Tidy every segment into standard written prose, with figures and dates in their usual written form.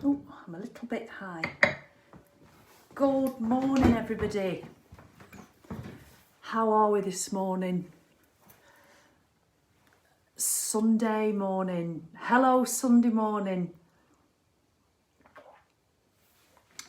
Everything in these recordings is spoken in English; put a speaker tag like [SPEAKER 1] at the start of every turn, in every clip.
[SPEAKER 1] Oh, I'm a little bit high. Good morning, everybody. How are we this morning? Sunday morning. Hello, Sunday morning.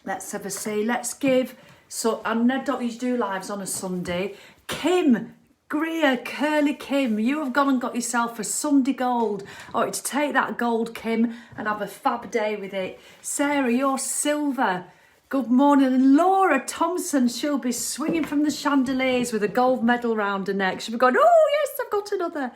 [SPEAKER 1] Let's have a see. Let's give. So, I don't usually do lives on a Sunday. Kim, Greer, Curly Kim, you have gone and got yourself a Sunday gold. I want you to take that gold, Kim, and have a fab day with it. Sarah, you're silver. Good morning. And Laura Thompson, she'll be swinging from the chandeliers with a gold medal round her neck. She'll be going, oh, yes, I've got another.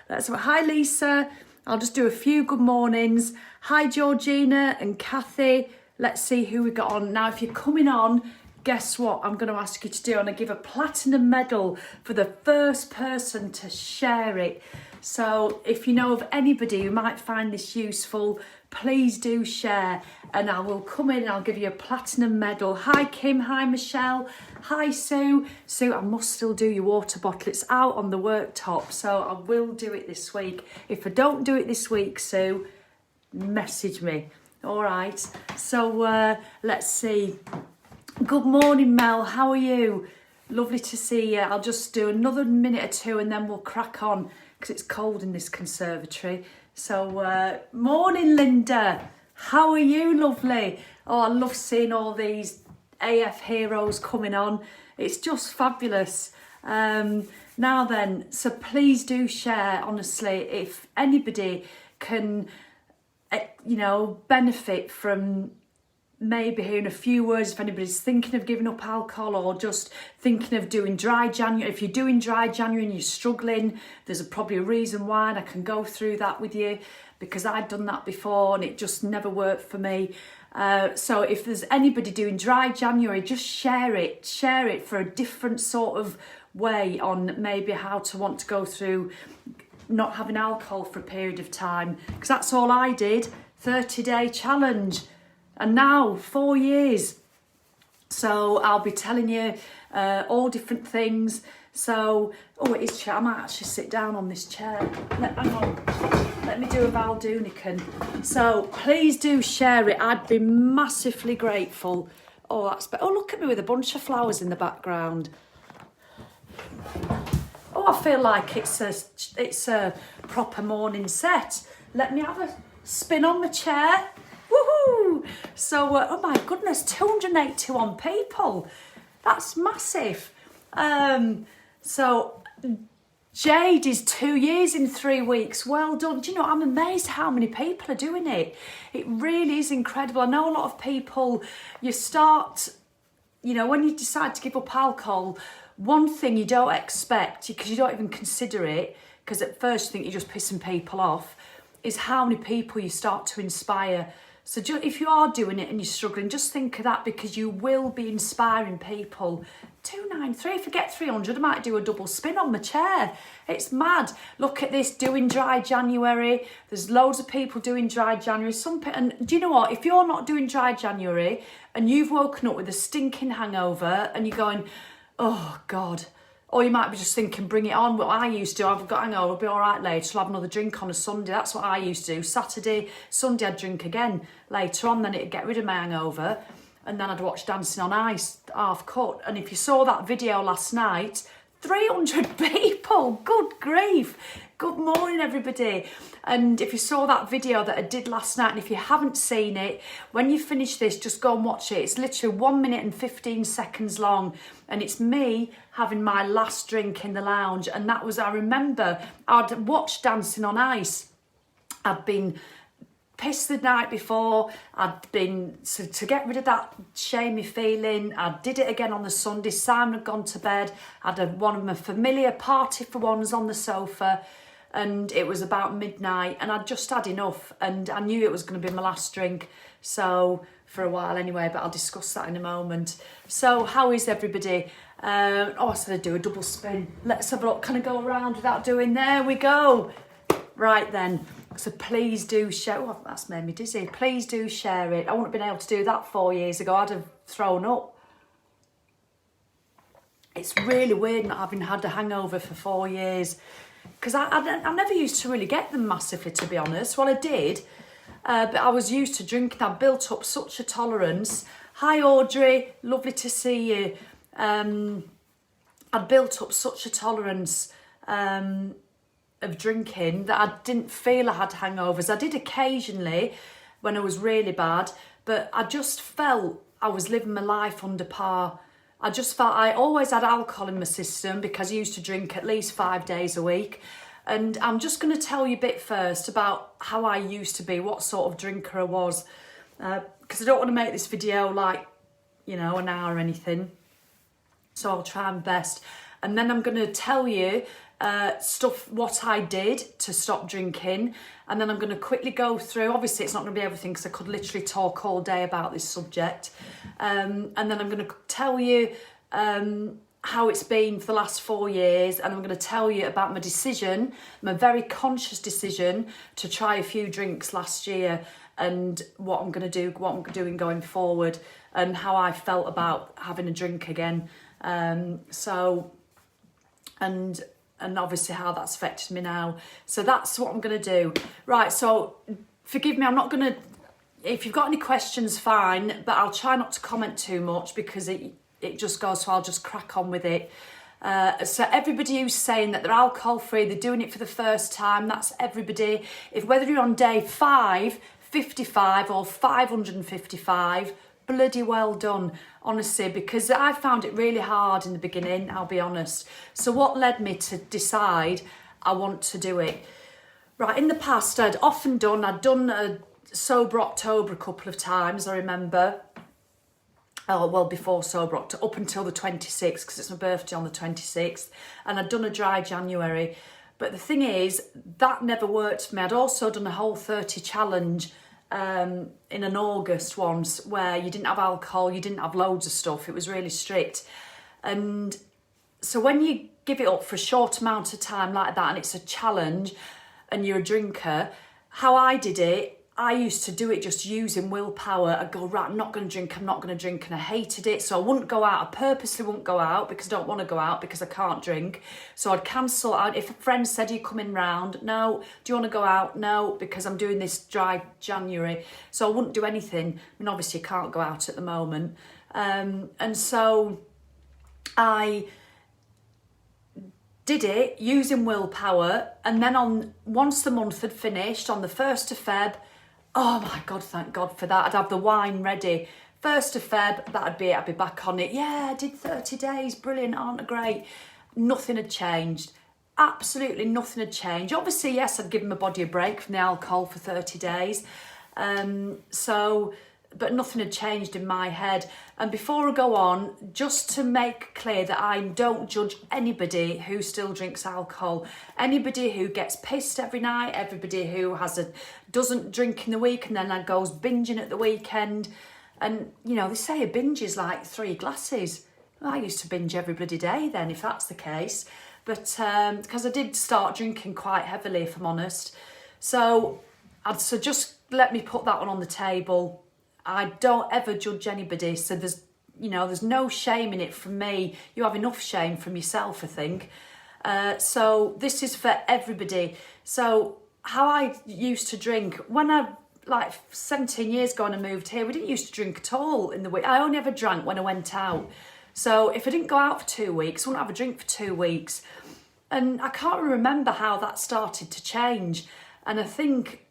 [SPEAKER 1] That's what. Hi, Lisa. I'll just do a few good mornings. Hi, Georgina and Kathy. Let's see who we got on. Now, if you're coming on, guess what I'm going to ask you to do? I'm going to give a platinum medal for the first person to share it. So if you know of anybody who might find this useful, please do share, and I will come in and I'll give you a platinum medal. Hi Kim, hi Michelle, hi Sue. Sue, I must still do your water bottle. It's out on the worktop, so I will do it this week. If I don't do it this week, Sue, message me. All right, so let's see. Good morning, Mel. How are you? Lovely to see you. I'll just do another minute or two and then we'll crack on because it's cold in this conservatory. So, morning, Linda. How are you, lovely? Oh, I love seeing all these AF heroes coming on. It's just fabulous. Now then, so please do share, honestly, if anybody can, benefit from maybe hearing a few words, if anybody's thinking of giving up alcohol or just thinking of doing dry January. If you're doing dry January and you're struggling, there's probably a reason why, and I can go through that with you because I'd done that before and it just never worked for me. So if there's anybody doing dry January, just share it for a different sort of way on maybe how to want to go through not having alcohol for a period of time, because that's all I did. 30-day challenge. And now, 4 years. So I'll be telling you all different things. So, it is chair. I might actually sit down on this chair. Hang on. Let me do a Val Doonican. So please do share it. I'd be massively grateful. Oh, that's better. Oh, look at me with a bunch of flowers in the background. Oh, I feel like it's a proper morning set. Let me have a spin on the chair. Woohoo! So, oh my goodness, 281 people. That's massive. So, Jade is 2 years in 3 weeks. Well done. Do you know, I'm amazed how many people are doing it. It really is incredible. I know a lot of people, you start, when you decide to give up alcohol, one thing you don't expect, because you don't even consider it, because at first you think you're just pissing people off, is how many people you start to inspire. So if you are doing it and you're struggling, just think of that, because you will be inspiring people. 293, if I get 300, I might do a double spin on my chair. It's mad. Look at this, doing dry January. There's loads of people doing dry January. And do you know what? If you're not doing dry January and you've woken up with a stinking hangover and you're going, oh God, or you might be just thinking, bring it on. What I used to, I've got hangover, I'll be all right later, I'll have another drink on a Sunday. That's what I used to do. Saturday, Sunday, I'd drink again later on, then it'd get rid of my hangover. And then I'd watch Dancing on Ice, half cut. And if you saw that video last night, 300 people, good grief. Good morning, everybody. And if you saw that video that I did last night, and if you haven't seen it, when you finish this, just go and watch it. It's literally 1 minute and 15 seconds long. And it's me having my last drink in the lounge. And that was, I remember, I'd watched Dancing on Ice. I'd been pissed the night before. I'd been, so to get rid of that shamey feeling, I did it again on the Sunday. Simon had gone to bed. I had one of my familiar party for ones on the sofa, and it was about midnight, and I'd just had enough, and I knew it was going to be my last drink, so for a while anyway, but I'll discuss that in a moment. So how is everybody? I said I'd do a double spin. Let's have a look. Can I go around without doing? There we go. Right then. So please do share. Oh, that's made me dizzy. Please do share it. I wouldn't have been able to do that 4 years ago. I'd have thrown up. It's really weird not having had a hangover for 4 years, because I never used to really get them massively, to be honest. Well, I did. but I was used to drinking. I built up such a tolerance. Hi Audrey, lovely to see you. I'd built up such a tolerance of drinking that I didn't feel I had hangovers. I did occasionally when I was really bad, but I just felt I was living my life under par. I just felt I always had alcohol in my system because I used to drink at least 5 days a week. And I'm just going to tell you a bit first about how I used to be, what sort of drinker I was, because I don't want to make this video like, you know, an hour or anything. So I'll try my best. And then I'm going to tell you what I did to stop drinking. And then I'm going to quickly go through, obviously it's not going to be everything because I could literally talk all day about this subject. And then I'm going to tell you how it's been for the last 4 years, and I'm going to tell you about my decision, my very conscious decision to try a few drinks last year, and what I'm going to do, what I'm doing going forward, and how I felt about having a drink again. And obviously how that's affected me now. So that's what I'm going to do. Right, so forgive me, I'm not going to, if you've got any questions, fine, but I'll try not to comment too much because it just goes, so I'll just crack on with it. So everybody who's saying that they're alcohol free, they're doing it for the first time, that's everybody. If whether you're on day 5, 55 or 555, bloody well done, honestly, because I found it really hard in the beginning, I'll be honest. So what led me to decide I want to do it? Right, in the past I'd done a sober October a couple of times, I remember. Oh, well, before sober October, up until the 26th, because it's my birthday on the 26th, and I'd done a dry January. But the thing is, that never worked for me. I'd also done a whole 30 challenge in an August once, where you didn't have alcohol, you didn't have loads of stuff, it was really strict. And so when you give it up for a short amount of time like that, and it's a challenge, and you're a drinker, how I did it, I used to do it just using willpower. I'd go, right, I'm not going to drink, and I hated it. So I wouldn't go out. I purposely wouldn't go out because I don't want to go out because I can't drink. So I'd cancel out. If a friend said, "Are you coming round?" No. "Do you want to go out?" No, because I'm doing this dry January. So I wouldn't do anything. I mean, obviously you can't go out at the moment. And so I did it using willpower. And then once the month had finished, on the 1st of Feb, oh my God, thank God for that. I'd have the wine ready. 1st of Feb, that'd be it. I'd be back on it. Yeah, I did 30 days. Brilliant, aren't I great? Nothing had changed. Absolutely nothing had changed. Obviously, yes, I'd given my body a break from the alcohol for 30 days. But nothing had changed in my head. And before I go on, just to make clear that I don't judge anybody who still drinks alcohol. Anybody who gets pissed every night, everybody who doesn't drink in the week and then goes binging at the weekend. And, you know, they say a binge is like 3 glasses. Well, I used to binge every bloody day then, if that's the case. But because I did start drinking quite heavily, if I'm honest. So just let me put that one on the table. I don't ever judge anybody, so there's no shame in it from me. You have enough shame from yourself, I think. So this is for everybody. So how I used to drink, when I, 17 years ago when I moved here, we didn't used to drink at all in the week. I only ever drank when I went out. So if I didn't go out for 2 weeks, I wouldn't have a drink for 2 weeks. And I can't remember how that started to change. And I think,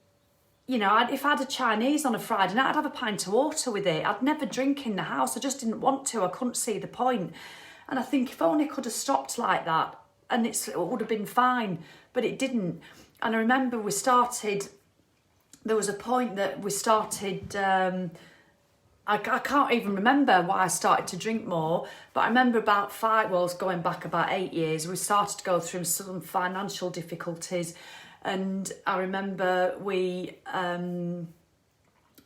[SPEAKER 1] you know, if I had a Chinese on a Friday night, I'd have a pint of water with it. I'd never drink in the house. I just didn't want to. I couldn't see the point. And I think if only I could have stopped like that, and it would have been fine. But it didn't. And I remember there was a point that we started, I can't even remember why I started to drink more, but I remember going back about 8 years, we started to go through some financial difficulties. And I remember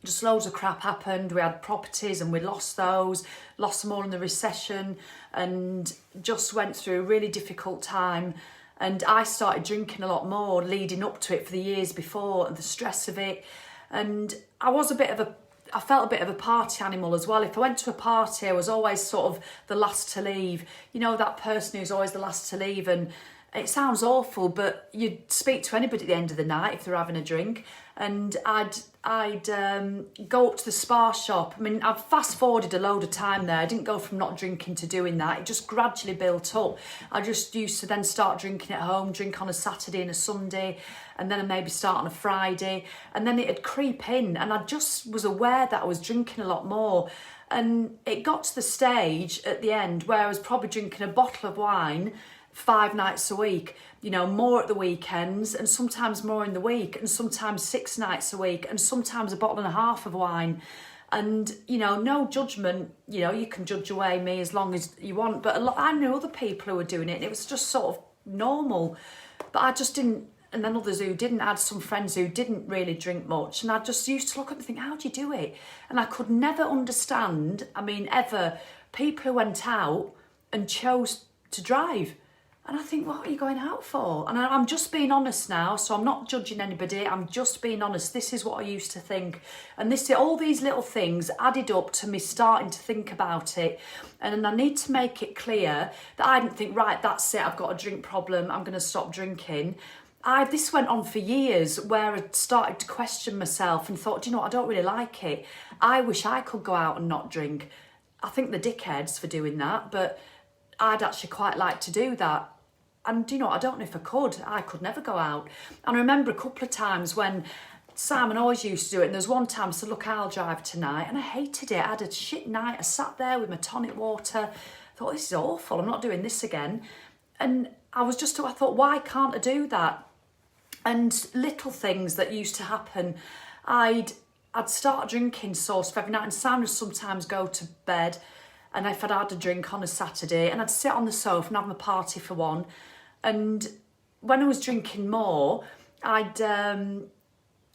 [SPEAKER 1] just loads of crap happened. We had properties and we lost them all in the recession, and just went through a really difficult time. And I started drinking a lot more leading up to it for the years before, and the stress of it. And I felt a bit of a party animal as well. If I went to a party, I was always sort of the last to leave. You know, that person who's always the last to leave, and it sounds awful, but you'd speak to anybody at the end of the night if they're having a drink. and I'd go up to the Spa shop. I mean, I've fast forwarded a load of time there. I didn't go from not drinking to doing that. It just gradually built up. I just used to then start drinking at home, drink on a Saturday and a Sunday, and then I maybe start on a Friday, and then it'd creep in, and I just was aware that I was drinking a lot more. And it got to the stage at the end where I was probably drinking a bottle of wine 5 nights a week, you know, more at the weekends, and sometimes more in the week, and sometimes 6 nights a week, and sometimes a bottle and a half of wine. And, you know, no judgment, you know, you can judge away me as long as you want, but I knew other people who were doing it, and it was just sort of normal. But I just didn't, and then others who didn't. I had some friends who didn't really drink much, and I just used to look at them and think, how do you do it? And I could never understand, I mean, ever, people who went out and chose to drive. And I think, what are you going out for? And I'm just being honest now, so I'm not judging anybody. I'm just being honest. This is what I used to think. And all these little things added up to me starting to think about it. And I need to make it clear that I didn't think, right, that's it, I've got a drink problem, I'm going to stop drinking. This went on for years where I started to question myself and thought, do you know what, I don't really like it. I wish I could go out and not drink. I think the dickheads for doing that, but I'd actually quite like to do that. And do you know what, I don't know if I could never go out. And I remember a couple of times when Simon always used to do it, and there was one time I said, look, I'll drive tonight, and I hated it. I had a shit night. I sat there with my tonic water, thought, this is awful, I'm not doing this again. And I thought, why can't I do that? And little things that used to happen, I'd start drinking sort of every night, and Simon would sometimes go to bed, and if I'd had a drink on a Saturday, and I'd sit on the sofa and have my party for one. And when I was drinking more, I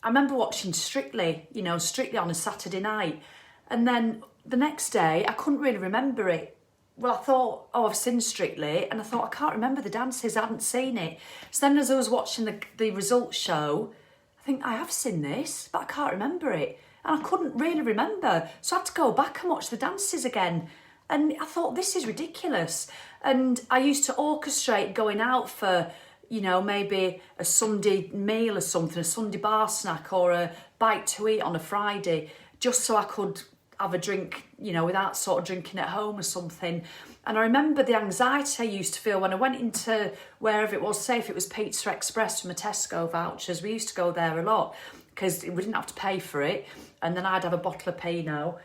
[SPEAKER 1] remember watching Strictly on a Saturday night. And then the next day, I couldn't really remember it. Well, I thought, oh, I've seen Strictly, and I thought, I can't remember the dances, I hadn't seen it. So then as I was watching the results show, I think, I have seen this, but I can't remember it. And I couldn't really remember. So I had to go back and watch the dances again. And I thought, this is ridiculous. And I used to orchestrate going out for, you know, maybe a Sunday meal or something, a Sunday bar snack or a bite to eat on a Friday, just so I could have a drink, you know, without sort of drinking at home or something. And I remember the anxiety I used to feel when I went into wherever it was, say if it was Pizza Express from a Tesco vouchers, we used to go there a lot because we didn't have to pay for it. And then I'd have a bottle of Pinot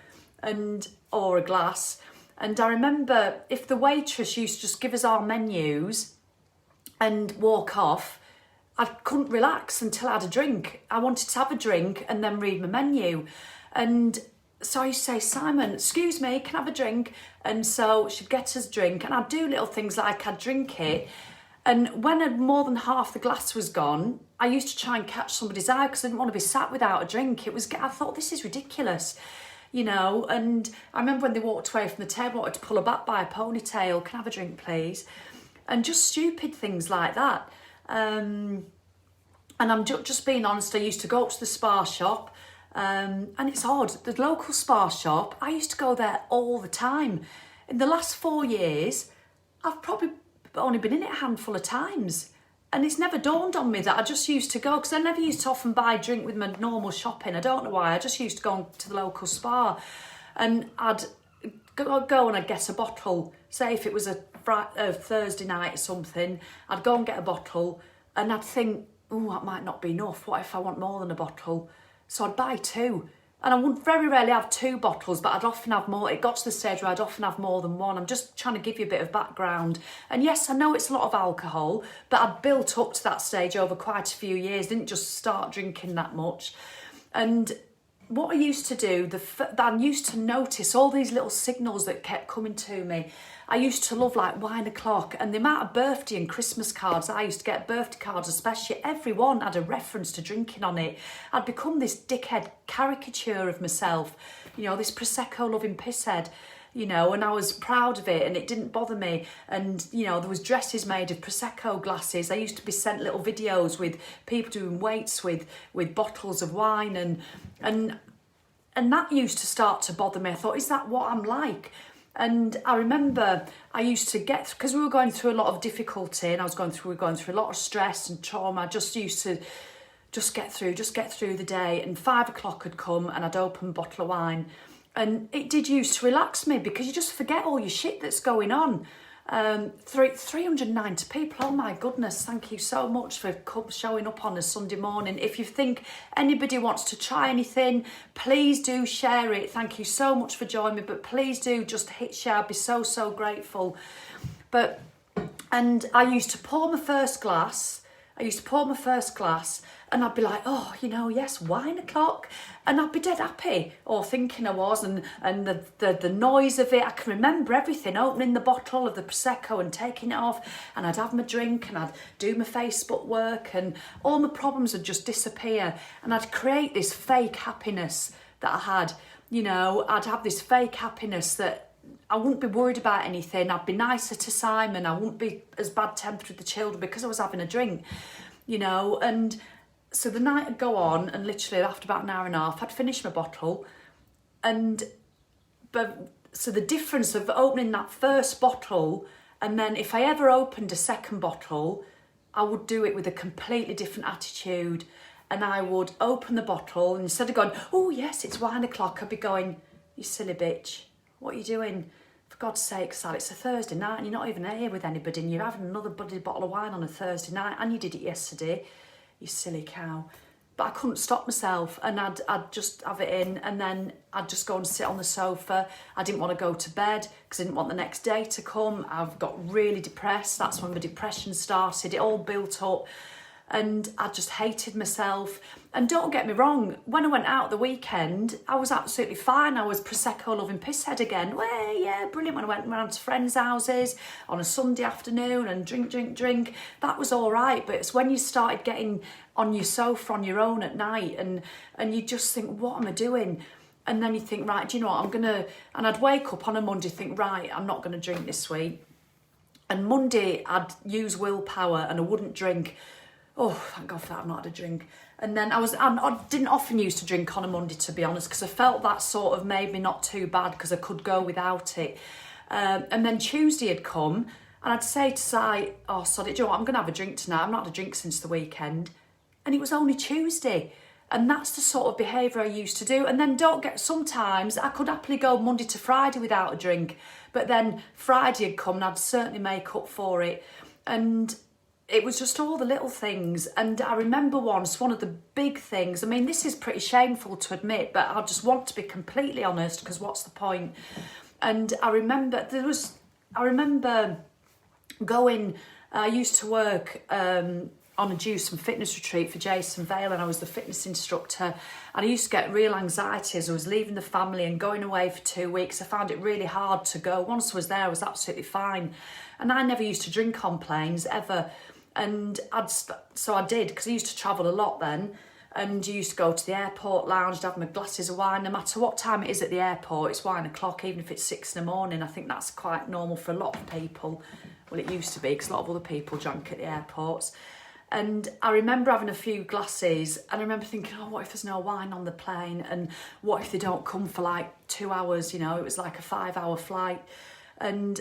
[SPEAKER 1] or a glass. And I remember if the waitress used to just give us our menus and walk off, I couldn't relax until I had a drink. I wanted to have a drink and then read my menu. And so I used to say, Simon, excuse me, can I have a drink? And so she'd get us a drink, and I'd do little things like I'd drink it. And when more than half the glass was gone, I used to try and catch somebody's eye because I didn't want to be sat without a drink. I thought, this is ridiculous. You know, and I remember when they walked away from the table, I wanted to pull her back by a ponytail. Can I have a drink, please? And just stupid things like that. And I'm just being honest, I used to go up to the Spa shop, and it's odd, the local Spa shop, I used to go there all the time. In the last 4 years, I've probably only been in it a handful of times. And it's never dawned on me that I just used to go, because I never used to often buy a drink with my normal shopping. I don't know why. I just used to go to the local spa, and I'd go and I'd get a bottle. Say if it was a Thursday night or something, I'd go and get a bottle, and I'd think, oh, that might not be enough. What if I want more than a bottle? So I'd buy 2. And I would very rarely have 2 bottles, but I'd often have more. It got to the stage where I'd often have more than one. I'm just trying to give you a bit of background. And yes, I know it's a lot of alcohol, but I'd built up to that stage over quite a few years, didn't just start drinking that much. And what I used to do, I used to notice all these little signals that kept coming to me. I used to love like wine o'clock, and the amount of birthday and Christmas cards I used to get, birthday cards especially, everyone had a reference to drinking on it. I'd become this dickhead caricature of myself, you know, this Prosecco loving pisshead, you know, and I was proud of it and it didn't bother me. And, you know, there was dresses made of Prosecco glasses. I used to be sent little videos with people doing weights with bottles of wine, and that used to start to bother me. I thought, is that what I'm like? And I remember I used to get, because we were going through a lot of difficulty, and we were going through a lot of stress and trauma. I just used to just get through the day. And 5 o'clock had come and I'd open a bottle of wine. And it did use to relax me because you just forget all your shit that's going on. 390 people, oh my goodness, thank you so much for showing up on a Sunday morning. If you think anybody wants to try anything, please do share it. Thank you so much for joining me, but please do just hit share. I'd be so grateful. And I used to pour my first glass and I'd be like, oh, yes, wine o'clock. And I'd be dead happy, or thinking I was, and the noise of it, I can remember everything, opening the bottle of the Prosecco and taking it off, and I'd have my drink and I'd do my Facebook work and all my problems would just disappear. And I'd create this fake happiness that I had. I'd have this fake happiness that I wouldn't be worried about anything. I'd be nicer to Simon. I wouldn't be as bad-tempered with the children because I was having a drink, and so the night would go on, and literally after about an hour and a half, I'd finish my bottle. So the difference of opening that first bottle, and then if I ever opened a second bottle, I would do it with a completely different attitude. And I would open the bottle, and instead of going, oh yes, it's wine o'clock, I'd be going, you silly bitch, what are you doing? For God's sake, Sal, it's a Thursday night and you're not even here with anybody and you're having another bloody bottle of wine on a Thursday night and you did it yesterday. You silly cow. But I couldn't stop myself, and I'd just have it in, and then I'd just go and sit on the sofa. I didn't want to go to bed because I didn't want the next day to come. I've got really depressed. That's when the depression started. It all built up, and I just hated myself. And don't get me wrong, when I went out the weekend, I was absolutely fine. I was Prosecco loving pisshead again. Well, yeah, brilliant. When I went around to friends' houses on a Sunday afternoon and drink, that was all right. But it's when you started getting on your sofa on your own at night and you just think, what am I doing? And then you think, right, do you know what, and I'd wake up on a Monday, think, right, I'm not going to drink this week. And Monday, I'd use willpower and I wouldn't drink. Oh, thank God for that, I've not had a drink. And then I didn't often used to drink on a Monday, to be honest, because I felt that sort of made me not too bad because I could go without it. And then Tuesday had come and I'd say to Si, oh, sorry, do you know what, I'm going to have a drink tonight. I've not had a drink since the weekend. And it was only Tuesday. And that's the sort of behaviour I used to do. And then sometimes I could happily go Monday to Friday without a drink. But then Friday had come and I'd certainly make up for it. And it was just all the little things. And I remember one of the big things, I mean, this is pretty shameful to admit, but I just want to be completely honest because what's the point? And I remember going, I used to work on a juice and fitness retreat for Jason Vale, and I was the fitness instructor, and I used to get real anxiety as I was leaving the family and going away for 2 weeks. I found it really hard to go. Once I was there, I was absolutely fine. And I never used to drink on planes ever. And so I did, because I used to travel a lot then, and you used to go to the airport lounge, have my glasses of wine. No matter what time it is at the airport, it's wine o'clock, even if it's 6 in the morning. I think that's quite normal for a lot of people. Well, it used to be, because a lot of other people drank at the airports. And I remember having a few glasses, and I remember thinking, oh, what if there's no wine on the plane? And what if they don't come for like 2 hours? It was like a 5-hour flight. And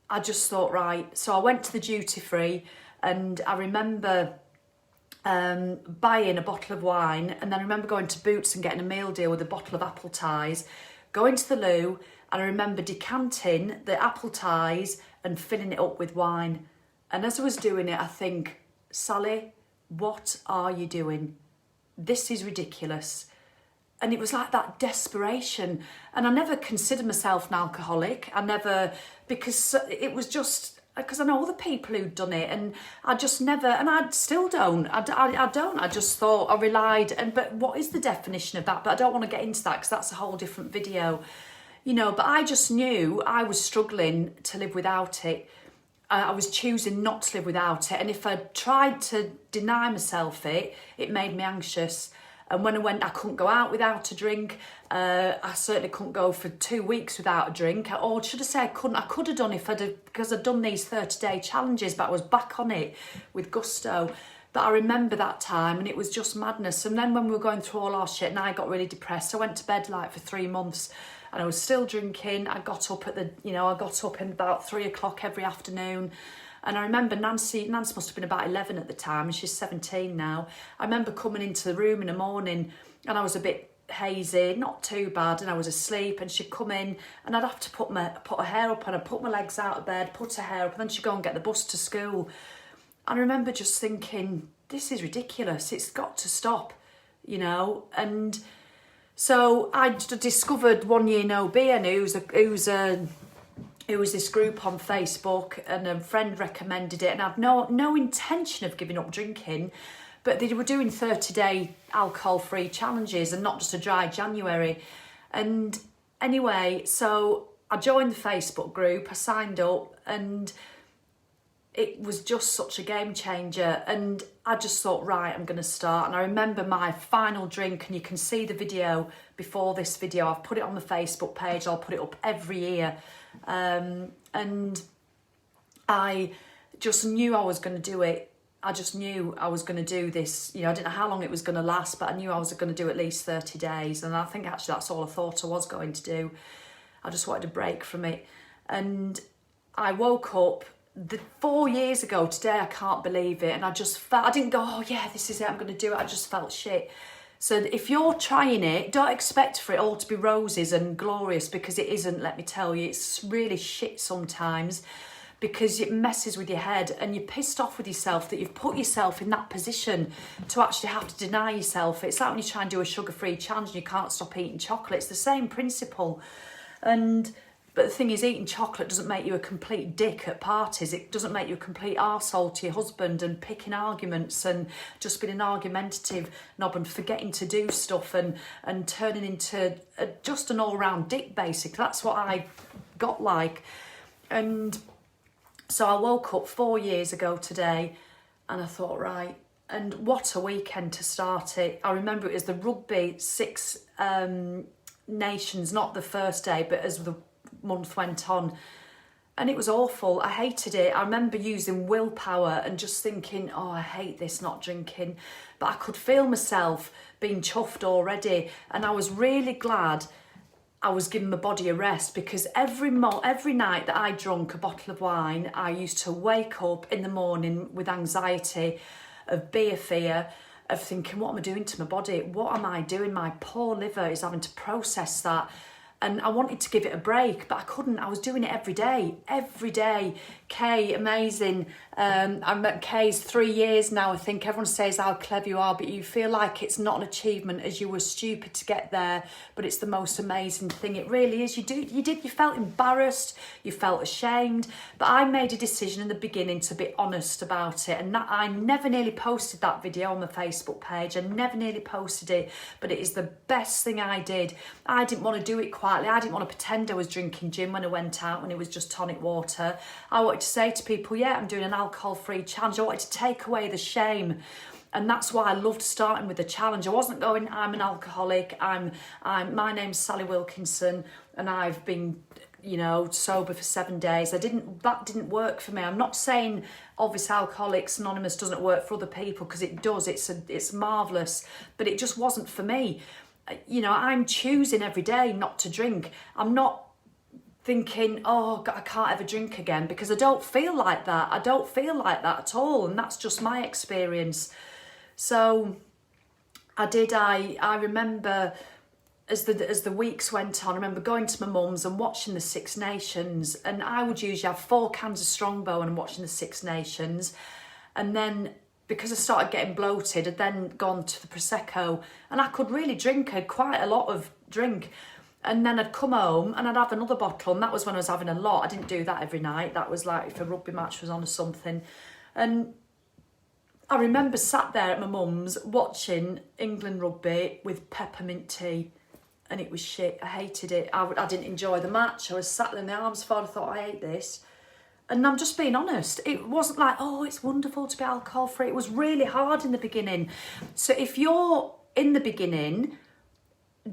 [SPEAKER 1] I just thought, right. So I went to the duty free, and I remember buying a bottle of wine, and then I remember going to Boots and getting a meal deal with a bottle of apple ties, going to the loo, and I remember decanting the apple ties and filling it up with wine. And as I was doing it, I think, Sally, what are you doing? This is ridiculous. And it was like that desperation. And I never considered myself an alcoholic. Because it was just, because I know other people who'd done it, and I just never, and I still don't. I don't. I just thought I relied. But what is the definition of that? But I don't want to get into that because that's a whole different video. But I just knew I was struggling to live without it. I was choosing not to live without it. And if I tried to deny myself it, it made me anxious. And when I couldn't go out without a drink. I certainly couldn't go for 2 weeks without a drink. Or should I say I couldn't? I could have done because I'd done these 30-day challenges, but I was back on it with gusto. But I remember that time, and it was just madness. And then when we were going through all our shit and I got really depressed, I went to bed for 3 months. And I was still drinking. I got up in about 3 o'clock every afternoon. And I remember Nancy must have been about 11 at the time, and she's 17 now. I remember coming into the room in the morning, and I was a bit hazy, not too bad, and I was asleep, and she'd come in, and I'd have to put her hair up, and I'd put my legs out of bed, put her hair up, and then she'd go and get the bus to school. And I remember just thinking, this is ridiculous, it's got to stop, you know. And so I discovered One Year No Beer, it was this group on Facebook, and a friend recommended it, and I've no intention of giving up drinking, but they were doing 30-day alcohol-free challenges and not just a dry January. And anyway, so I joined the Facebook group, I signed up, and it was just such a game changer. And I just thought, right, I'm going to start. And I remember my final drink, and you can see the video before this video. I've put it on the Facebook page. I'll put it up every year. And I just knew I was going to do it. I just knew I was going to do this. You know, I didn't know how long it was going to last, but I knew I was going to do at least 30 days. And I think actually that's all I thought I was going to do. I just wanted a break from it. And I woke up 4 years ago today, I can't believe it. And I just felt, I didn't go, oh yeah, this is it, I'm going to do it. I just felt shit. So if you're trying it, don't expect for it all to be roses and glorious, because it isn't, let me tell you. It's really shit sometimes, because it messes with your head, and you're pissed off with yourself that you've put yourself in that position to actually have to deny yourself. It's like when you try and do a sugar-free challenge and you can't stop eating chocolate. It's the same principle. But the thing is, eating chocolate doesn't make you a complete dick at parties. It doesn't make you a complete arsehole to your husband and picking arguments and just being an argumentative knob and forgetting to do stuff and turning into just an all-round dick, basically. That's what I got like. And so I woke up 4 years ago today, and I thought, right, and what a weekend to start it. I remember it was the rugby Six Nations, not the first day, but as the month went on, and it was awful. I hated it. I remember using willpower and just thinking, oh, I hate this, not drinking. But I could feel myself being chuffed already, and I was really glad I was giving my body a rest, because every night that I drank a bottle of wine, I used to wake up in the morning with anxiety of beer fear, of thinking, what am I doing to my body? What am I doing? My poor liver is having to process that. And I wanted to give it a break, but I couldn't. I was doing it every day. Kay, amazing. I met Kay's 3 years now. I think everyone says how clever you are, but you feel like it's not an achievement, as you were stupid to get there, but it's the most amazing thing. It really is. You felt embarrassed, you felt ashamed, but I made a decision in the beginning to be honest about it, and that I never nearly posted that video on the Facebook page. I never nearly posted it, but it is the best thing I did. I didn't want to do it quietly. I didn't want to pretend I was drinking gin when I went out, when it was just tonic water. I wanted to say to people, yeah, I'm doing an alcohol-free challenge. I wanted to take away the shame. And that's why I loved starting with the challenge. I wasn't going, I'm an alcoholic, my name's Sally Wilkinson, and I've been, you know, sober for 7 days. That didn't work for me. I'm not saying obviously Alcoholics Anonymous doesn't work for other people, because it does. It's marvellous, but it just wasn't for me. You know, I'm choosing every day not to drink. I'm not thinking, oh God, I can't ever drink again, because I don't feel like that. I don't feel like that at all, and that's just my experience. So I remember as the weeks went on, I remember going to my mum's and watching the Six Nations, and I would usually have 4 cans of Strongbow and watching the Six Nations, and then because I started getting bloated, I'd then gone to the Prosecco, and I could really drink. I had quite a lot of drink. And then I'd come home and I'd have another bottle, and that was when I was having a lot. I didn't do that every night. That was like if a rugby match was on or something. And I remember sat there at my mum's watching England rugby with peppermint tea, and it was shit. I hated it. I didn't enjoy the match. I was sat there in the arms forward. I thought, I hate this. And I'm just being honest. It wasn't like, oh, it's wonderful to be alcohol free. It was really hard in the beginning. So if you're in the beginning,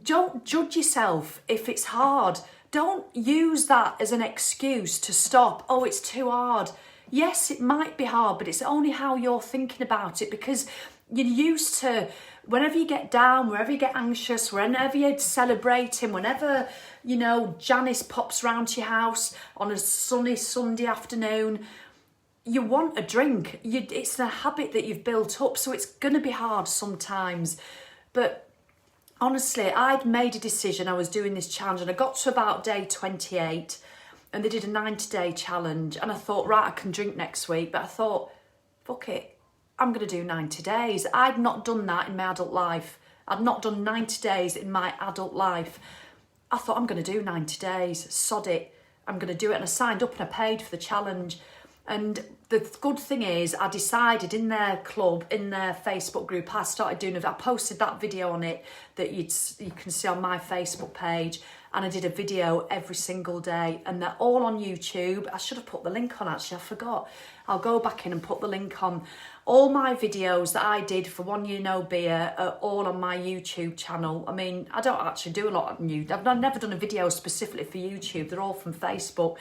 [SPEAKER 1] don't judge yourself if it's hard. Don't use that as an excuse to stop. Oh, it's too hard. Yes, it might be hard, but it's only how you're thinking about it, because you're used to, whenever you get down, wherever you get anxious, whenever you're celebrating, whenever, you know, Janice pops round to your house on a sunny Sunday afternoon, you want a drink. It's a habit that you've built up, so it's going to be hard sometimes. But honestly, I'd made a decision. I was doing this challenge and I got to about day 28 and they did a 90-day challenge. And I thought, right, I can drink next week. But I thought, fuck it, I'm going to do 90 days. I'd not done that in my adult life. I'd not done 90 days in my adult life. I thought, I'm going to do 90 days, sod it. I'm going to do it. And I signed up and I paid for the challenge. And the good thing is, I decided in their club, in their Facebook group, I started doing I posted that video on it that you can see on my Facebook page. And I did a video every single day. And they're all on YouTube. I should have put the link on, actually. I forgot. I'll go back in and put the link on. All my videos that I did for 1 Year No Beer are all on my YouTube channel. I mean, I don't actually do a lot of YouTube. I've never done a video specifically for YouTube. They're all from Facebook.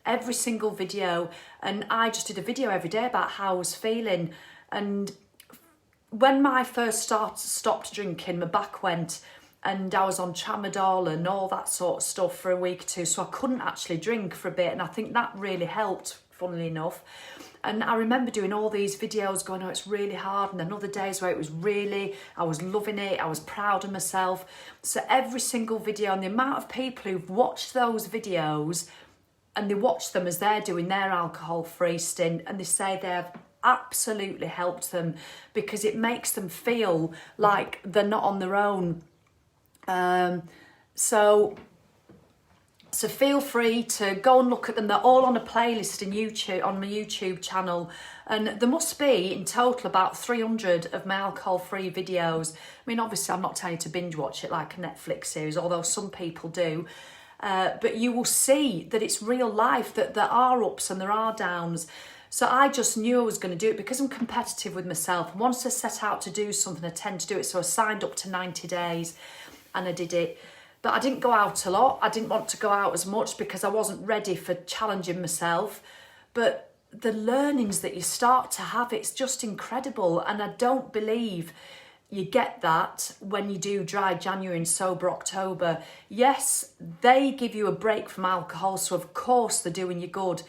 [SPEAKER 1] Every single video. And I just did a video every day about how I was feeling. And when I first stopped drinking, my back went and I was on tramadol and all that sort of stuff for a week or two. So I couldn't actually drink for a bit. And I think that really helped, funnily enough. And I remember doing all these videos going, oh, it's really hard. And then other days where it was I was loving it. I was proud of myself. So every single video, and the amount of people who've watched those videos and they watch them as they're doing their alcohol-free stint and they say they've absolutely helped them because it makes them feel like they're not on their own. So feel free to go and look at them. They're all on a playlist in YouTube, on my YouTube channel. And there must be in total about 300 of my alcohol-free videos. I mean, obviously I'm not telling you to binge watch it like a Netflix series, although some people do. But you will see that it's real life, that there are ups and there are downs. So I just knew I was going to do it because I'm competitive with myself. Once I set out to do something, I tend to do it. So I signed up to 90 days and I did it. But I didn't go out a lot. I didn't want to go out as much because I wasn't ready for challenging myself. But the learnings that you start to have, it's just incredible. And I don't believe you get that when you do Dry January and Sober October. Yes, they give you a break from alcohol, so of course they're doing you good.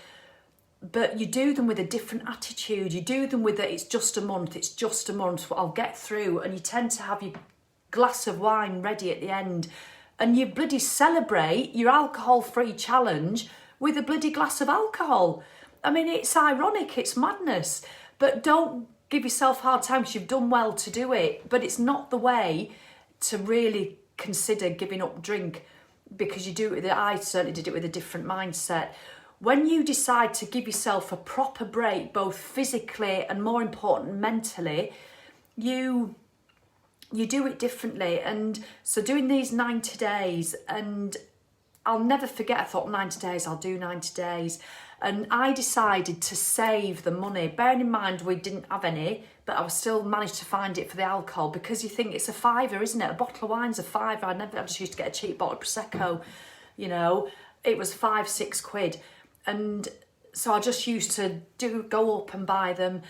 [SPEAKER 1] But you do them with a different attitude. You do them with it's just a month, I'll get through. And you tend to have your glass of wine ready at the end. And you bloody celebrate your alcohol-free challenge with a bloody glass of alcohol. I mean, it's ironic, it's madness. But don't give yourself a hard time because you've done well to do it. But it's not the way to really consider giving up drink because you do it I certainly did it with a different mindset. When you decide to give yourself a proper break, both physically and more important, mentally, you do it differently. And so doing these 90 days, and I'll never forget, I thought 90 days, I'll do 90 days. And I decided to save the money. Bearing in mind we didn't have any, but I still managed to find it for the alcohol because you think it's a £5, isn't it? A bottle of wine's a £5. I just used to get a cheap bottle of Prosecco, you know. It was £5-6. And so I just used to go up and buy them.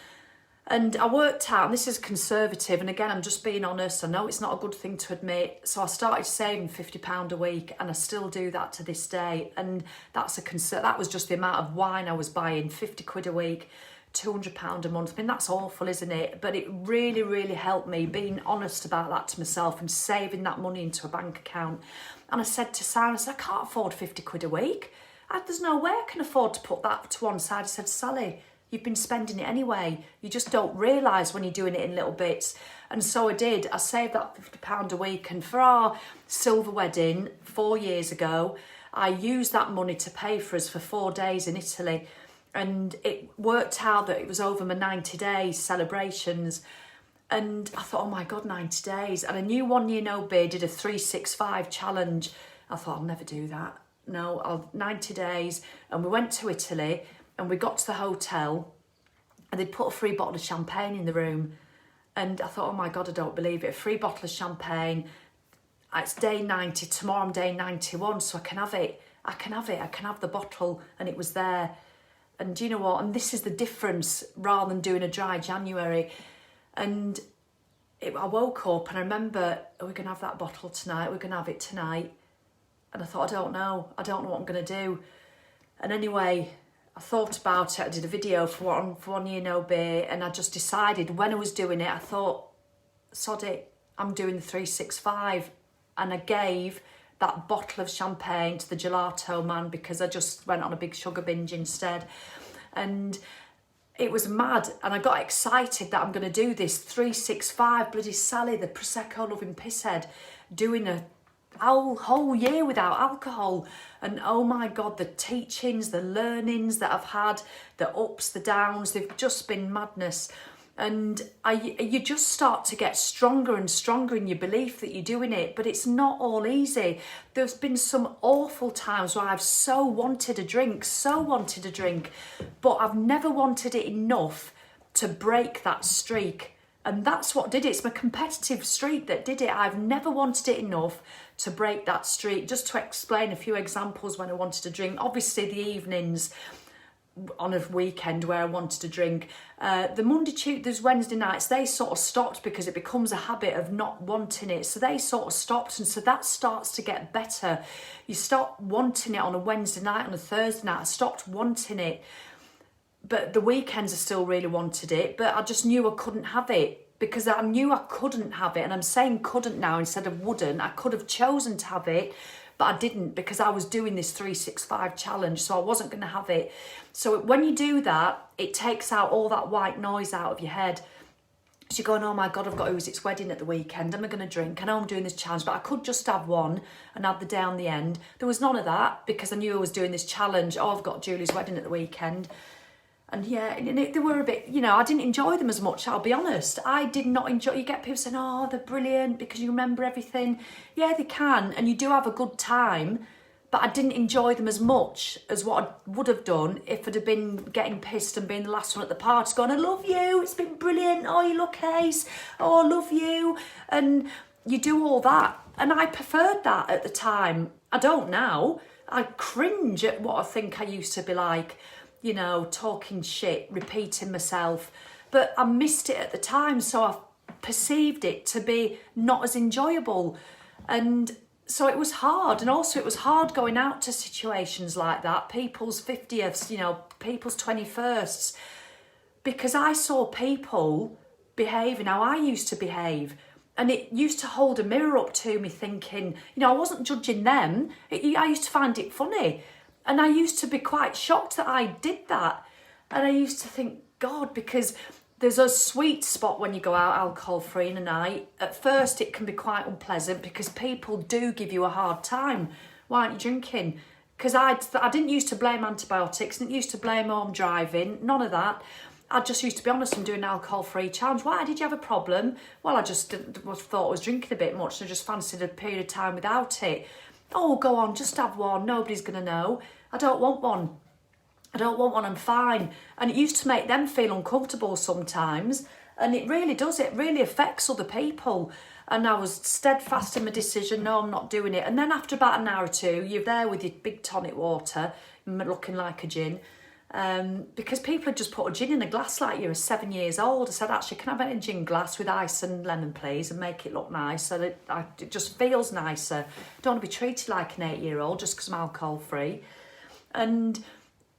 [SPEAKER 1] And I worked out, and this is conservative, and again, I'm just being honest, I know it's not a good thing to admit, so I started saving £50 a week, and I still do that to this day, and that was just the amount of wine I was buying, £50 a week, £200 a month. I mean, that's awful, isn't it? But it really, really helped me being honest about that to myself and saving that money into a bank account. And I said to Simon, I can't afford £50 a week. There's no way I can afford to put that to one side. I said, Sally, you've been spending it anyway. You just don't realise when you're doing it in little bits. And so I did. I saved that £50 a week. And for our silver wedding 4 years ago, I used that money to pay for us for 4 days in Italy. And it worked out that it was over my 90-day celebrations. And I thought, oh my God, 90 days. And I knew 1 Year No Beer did a 365 challenge. I thought, I'll never do that. No, 90 days. And we went to Italy and we got to the hotel and they'd put a free bottle of champagne in the room. And I thought, oh my God, I don't believe it. A free bottle of champagne. It's day 90. Tomorrow I'm day 91, so I can have it. I can have the bottle. And it was there. And do you know what? And this is the difference rather than doing a Dry January. And I woke up and I remember, are we going to have that bottle tonight? We're going to have it tonight. And I thought, I don't know what I'm going to do. And anyway, I thought about it. I did a video for one year no beer, and I just decided when I was doing it, I thought, sod it, I'm doing the 365. And I gave that bottle of champagne to the gelato man because I just went on a big sugar binge instead. And it was mad, and I got excited that I'm going to do this 365. Bloody Sally, the Prosecco loving pisshead, doing a whole year without alcohol. And oh my God, the teachings, the learnings that I've had, the ups, the downs, they've just been madness. And you just start to get stronger and stronger in your belief that you're doing it, but it's not all easy. There's been some awful times where I've so wanted a drink, but I've never wanted it enough to break that streak. And that's what did it. It's my competitive streak that did it. I've never wanted it enough to break that streak. Just to explain a few examples when I wanted to drink. Obviously the evenings on a weekend where I wanted to drink. The Monday, Tuesdays, Wednesday nights, they sort of stopped because it becomes a habit of not wanting it. So they sort of stopped, and so that starts to get better. You stop wanting it on a Wednesday night, on a Thursday night. I stopped wanting it. But the weekends I still really wanted it, but I just knew I couldn't have it because I knew I couldn't have it. And I'm saying couldn't now instead of wouldn't. I could have chosen to have it, but I didn't because I was doing this 365 challenge, so I wasn't going to have it. So when you do that, it takes out all that white noise out of your head. So you're going, oh my God, I've got Uzit's wedding at the weekend. Am I going to drink? I know I'm doing this challenge, but I could just have one and have the day on the end. There was none of that because I knew I was doing this challenge. Oh, I've got Julie's wedding at the weekend. And yeah, they were a bit, I didn't enjoy them as much, I'll be honest. I did not enjoy, you get people saying, oh, they're brilliant because you remember everything. Yeah, they can, and you do have a good time, but I didn't enjoy them as much as what I would have done if I'd have been getting pissed and being the last one at the party going, I love you, it's been brilliant, oh, you look ace, oh, I love you. And you do all that. And I preferred that at the time. I don't now. I cringe at what I think I used to be like. Talking shit, repeating myself. But I missed it at the time, so I perceived it to be not as enjoyable. And so it was hard. And also it was hard going out to situations like that, people's 50ths, people's 21sts, because I saw people behaving how I used to behave. And it used to hold a mirror up to me thinking, I wasn't judging them. I used to find it funny. And I used to be quite shocked that I did that. And I used to think, God, because there's a sweet spot when you go out alcohol-free in a night. At first, it can be quite unpleasant because people do give you a hard time. Why aren't you drinking? Because I didn't used to blame antibiotics, didn't used to blame home driving, none of that. I just used to be honest and doing an alcohol-free challenge. Why did you have a problem? Well, I just thought I was drinking a bit much and I just fancied a period of time without it. Oh, go on, just have one. Nobody's going to know. I don't want one. I'm fine. And it used to make them feel uncomfortable sometimes. And it really does. It really affects other people. And I was steadfast in my decision. No, I'm not doing it. And then after about an hour or two, you're there with your big tonic water, looking like a gin. Because people had just put a gin in a glass like you were 7 years old. I said, actually, can I have a gin glass with ice and lemon, please, and make it look nice so that it just feels nicer. Don't want to be treated like an 8-year-old just because I'm alcohol-free. And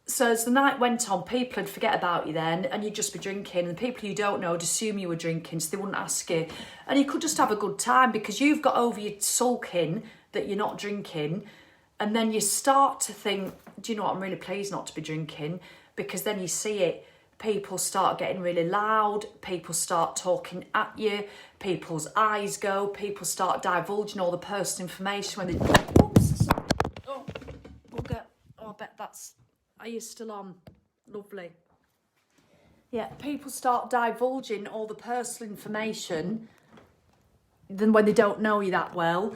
[SPEAKER 1] so as the night went on, people would forget about you then and you'd just be drinking. And the people you don't know would assume you were drinking, so they wouldn't ask you. And you could just have a good time because you've got over your sulking that you're not drinking. And then you start to think, do you know what, I'm really pleased not to be drinking, because then you see it. People start getting really loud, people start talking at you, people's eyes go, people start divulging all the personal information when they... Oops, sorry. Oh, bugger. Oh, I bet that's... Are you still on? Lovely. Yeah, people start divulging all the personal information then when they don't know you that well.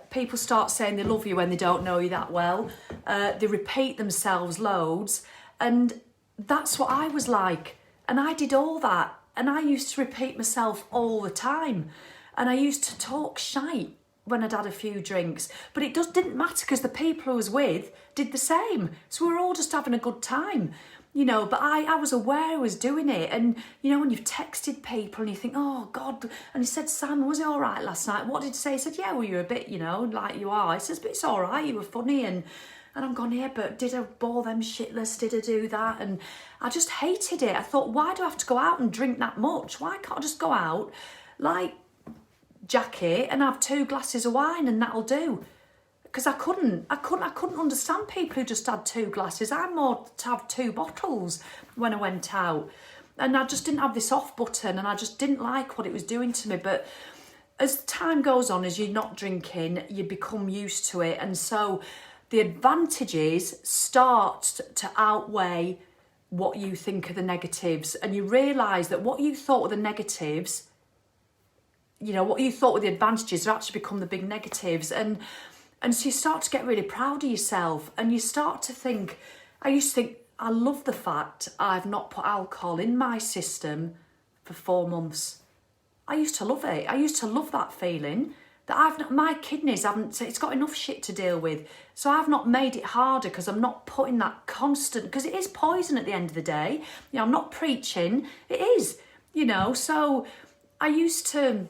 [SPEAKER 1] People start saying they love you when they don't know you that well. They repeat themselves loads. And that's what I was like. And I did all that. And I used to repeat myself all the time. And I used to talk shite. when I'd had a few drinks. But it didn't matter because the people I was with did the same. So we were all just having a good time, you know, but I was aware I was doing it. And, you know, when you've texted people and you think, oh, God, and he said, Sam, was it all right last night? What did he say? He said, yeah, well, you're a bit, you know, like you are. He says, but it's all right, you were funny. And I'm going, yeah, but did I bore them shitless? Did I do that? And I just hated it. I thought, why do I have to go out and drink that much? Why can't I just go out, like Jackie, and have 2 glasses of wine and that'll do? Because I couldn't understand people who just had 2 glasses. I'm more to have 2 bottles when I went out. And I just didn't have this off button and I just didn't like what it was doing to me. But as time goes on, as you're not drinking, you become used to it. And so the advantages start to outweigh what you think are the negatives. And you realise that what you thought were the negatives, you know, what you thought were the advantages have actually become the big negatives. And so you start to get really proud of yourself and you start to think, I used to think, I love the fact I've not put alcohol in my system for 4 months. I used to love it. I used to love that feeling that my kidneys haven't, it's got enough shit to deal with. So I've not made it harder because I'm not putting that constant, because it is poison at the end of the day. You know, I'm not preaching. It is, you know, so I used to,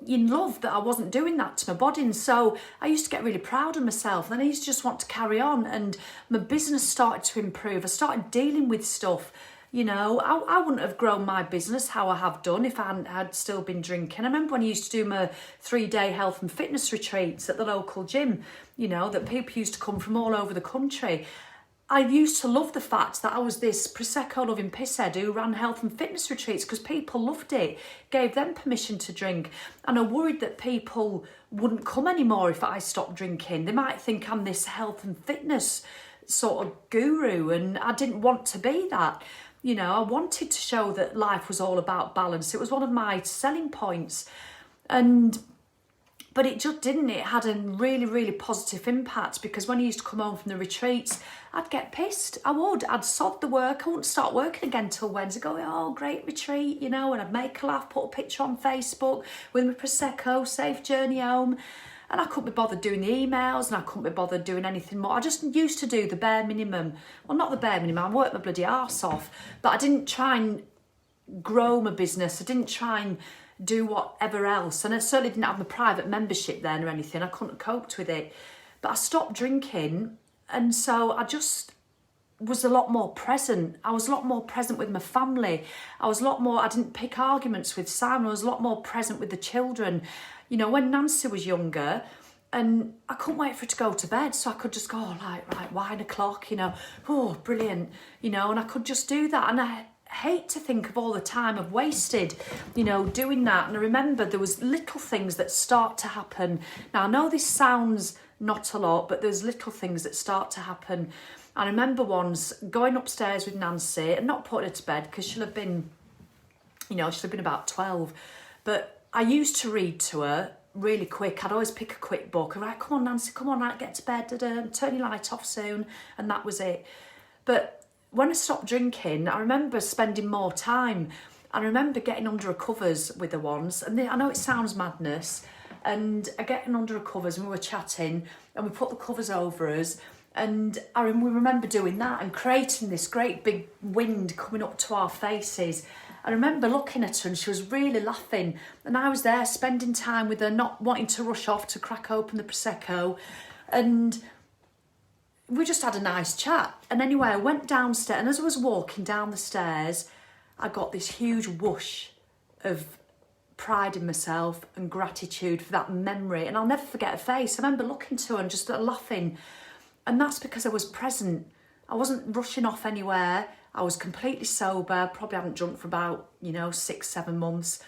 [SPEAKER 1] in love that I wasn't doing that to my body, and so I used to get really proud of myself. Then I used to just want to carry on, and my business started to improve. I started dealing with stuff. You know, I wouldn't have grown my business how I have done if I had still been drinking. I remember when I used to do my 3-day health and fitness retreats at the local gym, you know, that people used to come from all over the country. I used to love the fact that I was this Prosecco-loving pisshead who ran health and fitness retreats because people loved it, gave them permission to drink. And I worried that people wouldn't come anymore if I stopped drinking. They might think I'm this health and fitness sort of guru, and I didn't want to be that. You know, I wanted to show that life was all about balance. It was one of my selling points. But it just didn't. It had a really, really positive impact because when I used to come home from the retreats, I'd get pissed. I would. I'd sod the work. I wouldn't start working again till Wednesday. Go, oh, great retreat, you know, and I'd make a laugh, put a picture on Facebook with my Prosecco, safe journey home. And I couldn't be bothered doing the emails and I couldn't be bothered doing anything more. I just used to do the bare minimum. Well, not the bare minimum. I worked my bloody arse off. But I didn't try and grow my business. I didn't try and do whatever else. And I certainly didn't have my private membership then or anything. I couldn't have coped with it. But I stopped drinking. And so I just was a lot more present. I was a lot more present with my family. I didn't pick arguments with Sam. I was a lot more present with the children. You know, when Nancy was younger, and I couldn't wait for her to go to bed, so I could just go, oh, right, 9 o'clock, you know, oh, brilliant, you know, and I could just do that. And I hate to think of all the time I've wasted, you know, doing that. And I remember there was little things that start to happen. Now, I know this sounds not a lot, but there's little things that start to happen. I remember once going upstairs with Nancy and not putting her to bed because she'll have been about 12, but I used to read to her really quick. I'd always pick a quick book. Right, come on, Nancy, come on, right, get to bed, turn your light off soon, and that was it. But when I stopped drinking, I remember spending more time. I remember getting under her covers with her once, and I know it sounds madness, and I getting under her covers and we were chatting, and we put the covers over us, and we remember doing that and creating this great big wind coming up to our faces. I remember looking at her and she was really laughing, and I was there spending time with her, not wanting to rush off to crack open the Prosecco, and we just had a nice chat. And anyway, I went downstairs, and as I was walking down the stairs, I got this huge whoosh of pride in myself and gratitude for that memory, and I'll never forget her face. I remember looking to her and just laughing, and that's because I was present. I wasn't rushing off anywhere. I was completely sober, probably hadn't drunk for about, 6-7 months.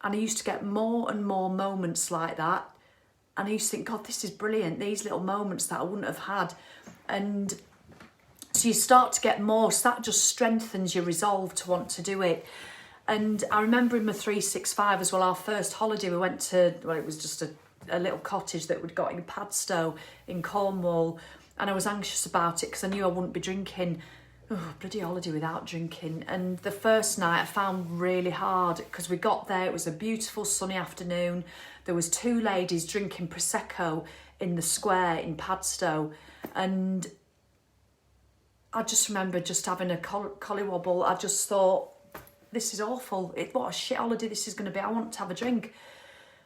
[SPEAKER 1] And I used to get more and more moments like that. And I used to think, God, this is brilliant. These little moments that I wouldn't have had. And so you start to get more. So that just strengthens your resolve to want to do it. And I remember in my 365 as well, our first holiday, we went to, it was just a little cottage that we'd got in Padstow in Cornwall. And I was anxious about it because I knew I wouldn't be drinking. Oh, bloody holiday without drinking. And the first night I found really hard because we got there, it was a beautiful sunny afternoon. There was 2 ladies drinking Prosecco in the square in Padstow. And I just remember just having a collywobble. I just thought, this is awful. What a shit holiday this is going to be. I want to have a drink.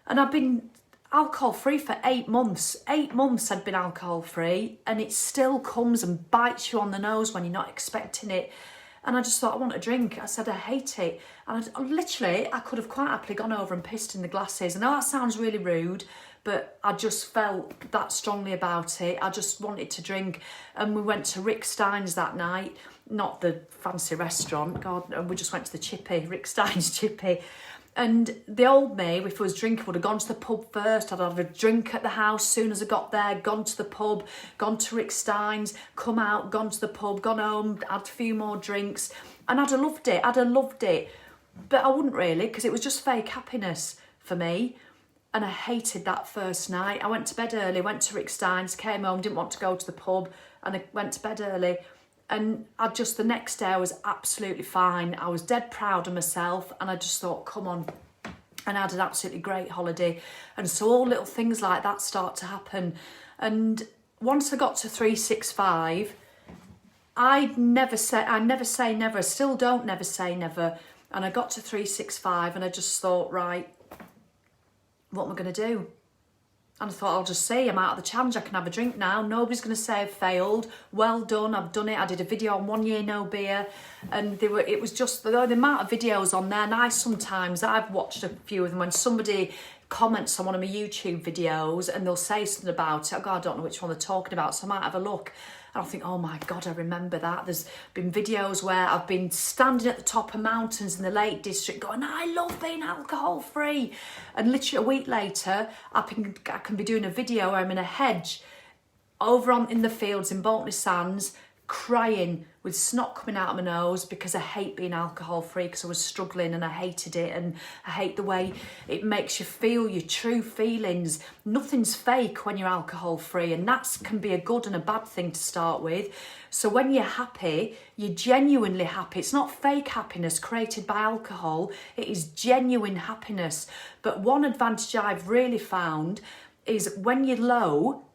[SPEAKER 1] And I've been alcohol free for 8 months. 8 months I'd been alcohol free, and it still comes and bites you on the nose when you're not expecting it. And I just thought, I want a drink. I said, I hate it. And I could have quite happily gone over and pissed in the glasses. I know that sounds really rude, but I just felt that strongly about it. I just wanted to drink. And we went to Rick Stein's that night, not the fancy restaurant, God, and we just went to the chippy, Rick Stein's chippy. And the old me, if I was drinking, would have gone to the pub first. I'd have a drink at the house as soon as I got there, gone to the pub, gone to Rick Stein's, come out, gone to the pub, gone home, had a few more drinks. And I'd have loved it. But I wouldn't really, because it was just fake happiness for me. And I hated that first night. I went to bed early, went to Rick Stein's, came home, didn't want to go to the pub, and I went to bed early. And the next day I was absolutely fine. I was dead proud of myself, and I just thought, come on. And I had an absolutely great holiday. And so all little things like that start to happen. And once I got to 365, I never say never, I still don't never say never. And I got to 365 and I just thought, right, what am I going to do? And I thought, I'll just say I'm out of the challenge. I can have a drink now. Nobody's going to say I've failed. Well done. I've done it. I did a video on 1 year no beer. And it was just the amount of videos on there. And I've watched a few of them when somebody comments on one of my YouTube videos and they'll say something about it. I don't know which one they're talking about. So I might have a look. And I think, oh my God, I remember that. There's been videos where I've been standing at the top of mountains in the Lake District going, I love being alcohol free. And literally a week later, I can be doing a video where I'm in a hedge in the fields in Bolton Sands, crying with snot coming out of my nose because I hate being alcohol free because I was struggling and I hated it, and I hate the way it makes you feel your true feelings. Nothing's fake when you're alcohol free, and that can be a good and a bad thing to start with. So when you're happy, you're genuinely happy. It's not fake happiness created by alcohol, it is genuine happiness. But one advantage I've really found is when you're low,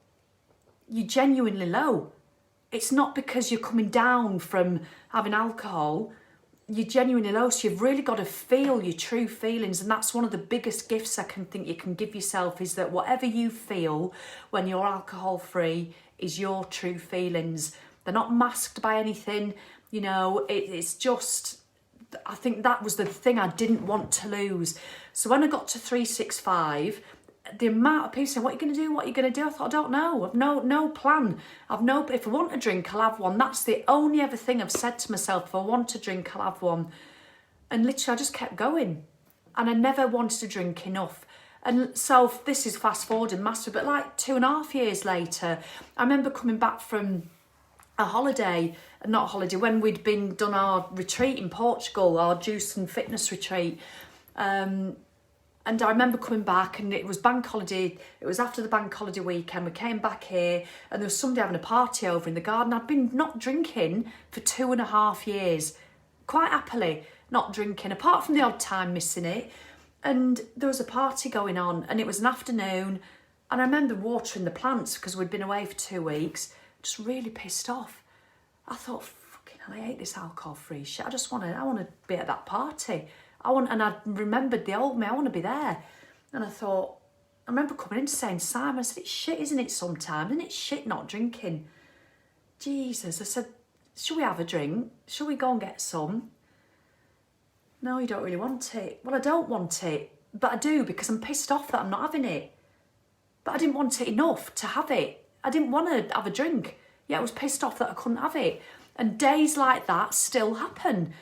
[SPEAKER 1] you're genuinely low. It's not because you're coming down from having alcohol, you're genuinely low. So you've really got to feel your true feelings. And that's one of the biggest gifts I can think you can give yourself, is that whatever you feel when you're alcohol free is your true feelings. They're not masked by anything, it's just, I think that was the thing I didn't want to lose. So when I got to 365, the amount of people saying, what are you going to do? What are you going to do? I thought, I don't know. I've no plan. If I want a drink, I'll have one. That's the only ever thing I've said to myself. If I want a drink, I'll have one. And literally, I just kept going. And I never wanted to drink enough. And so this is fast forwarding massive, but like 2.5 years later, I remember coming back from when we'd done our retreat in Portugal, our juice and fitness retreat. And I remember coming back, and it was bank holiday. It was after the bank holiday weekend. We came back here and there was somebody having a party over in the garden. I'd been not drinking for 2.5 years, quite happily not drinking, apart from the odd time missing it. And there was a party going on, and it was an afternoon. And I remember watering the plants because we'd been away for 2 weeks, just really pissed off. I thought, fucking hell, I hate this alcohol-free shit. I want to be at that party. And I remembered the old me, I want to be there. And I remember coming in saying, Simon, I said, it's shit, isn't it, sometimes? Isn't it shit not drinking? Jesus, I said, shall we have a drink? Shall we go and get some? No, you don't really want it. Well, I don't want it, but I do because I'm pissed off that I'm not having it. But I didn't want it enough to have it. I didn't want to have a drink. Yeah, I was pissed off that I couldn't have it. And days like that still happen.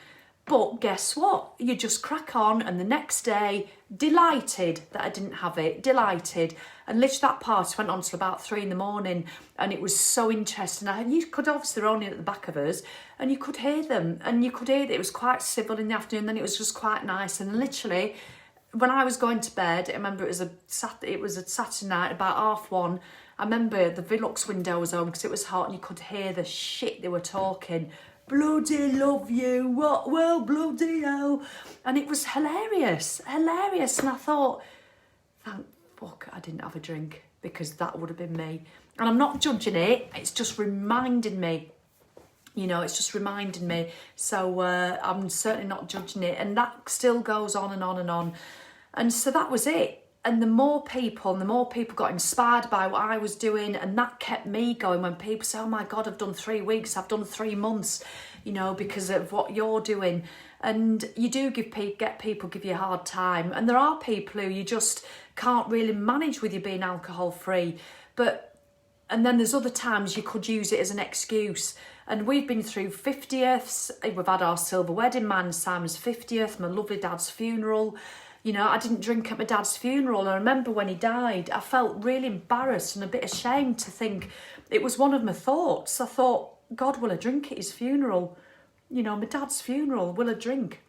[SPEAKER 1] But guess what? You just crack on, and the next day, delighted that I didn't have it, delighted. And literally that party went on till about 3 a.m, and it was so interesting. You could, obviously, they're only at the back of us, and you could hear them, and you could hear that it was quite civil in the afternoon, then it was just quite nice. And literally, when I was going to bed, I remember it was a Saturday night, about 1:30. I remember the Velux window was on because it was hot, and you could hear the shit they were talking. bloody love you, what, well, bloody hell. And it was hilarious. And I thought, thank fuck I didn't have a drink, because that would have been me. And I'm not judging it, it's just reminding me. It's just reminding me. So I'm certainly not judging it. And that still goes on and on and on. And so that was it. And the more people got inspired by what I was doing, and that kept me going. When people say, oh my God, I've done 3 weeks, I've done 3 months, because of what you're doing. And you do get people give you a hard time. And there are people who you just can't really manage with you being alcohol free. And then there's other times you could use it as an excuse. And we've been through 50ths, we've had our silver wedding, mine and Simon's 50th, my lovely dad's funeral. I didn't drink at my dad's funeral. And I remember when he died, I felt really embarrassed and a bit ashamed to think it was one of my thoughts. I thought, God, will I drink at his funeral? My dad's funeral, will I drink?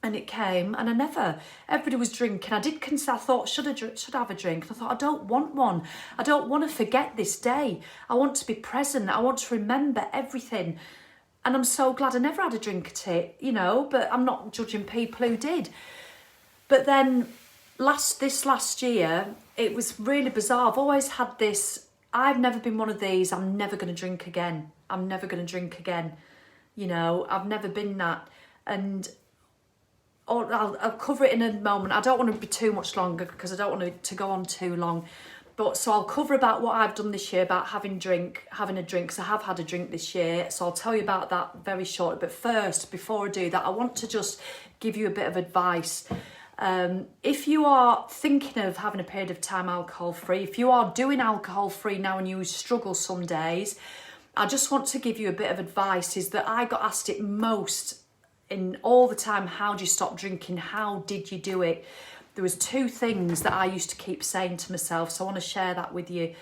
[SPEAKER 1] And it came, and I never. Everybody was drinking. I did consider, I thought, should I have a drink? And I thought, I don't want one. I don't want to forget this day. I want to be present. I want to remember everything. And I'm so glad I never had a drink at it, but I'm not judging people who did. But then this last year, it was really bizarre. I've always had this, I've never been one of these, I'm never going to drink again. I'm never going to drink again. I've never been that. And I'll cover it in a moment. I don't want to be too much longer because I don't want it to go on too long. So I'll cover about what I've done this year about having a drink, because I have had a drink this year. So I'll tell you about that very shortly. But first, before I do that, I want to just give you a bit of advice. If you are thinking of having a period of time alcohol-free, if you are doing alcohol-free now and you struggle some days, I just want to give you a bit of advice, is that I got asked it most in all the time, how do you stop drinking? How did you do it? There was 2 things that I used to keep saying to myself, so I want to share that with you.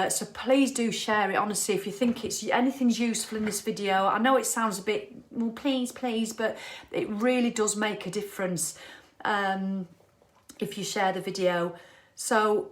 [SPEAKER 1] So please do share it, honestly, if you think anything's useful in this video. I know it sounds a bit, well, please, but it really does make a difference. If you share the video. So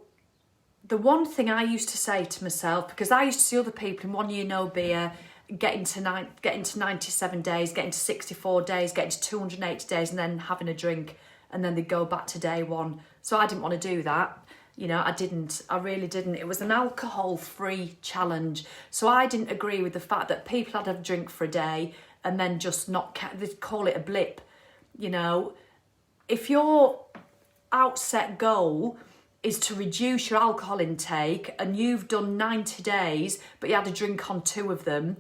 [SPEAKER 1] the one thing I used to say to myself, because I used to see other people in 1 year no beer getting to 97 days, getting to 64 days, getting to 280 days, and then having a drink, and then they'd go back to day 1. So I didn't want to do that. I really didn't. It was an alcohol-free challenge. So I didn't agree with the fact that people had a drink for a day and then just they'd call it a blip. If your outset goal is to reduce your alcohol intake and you've done 90 days, but you had a drink on 2 of them,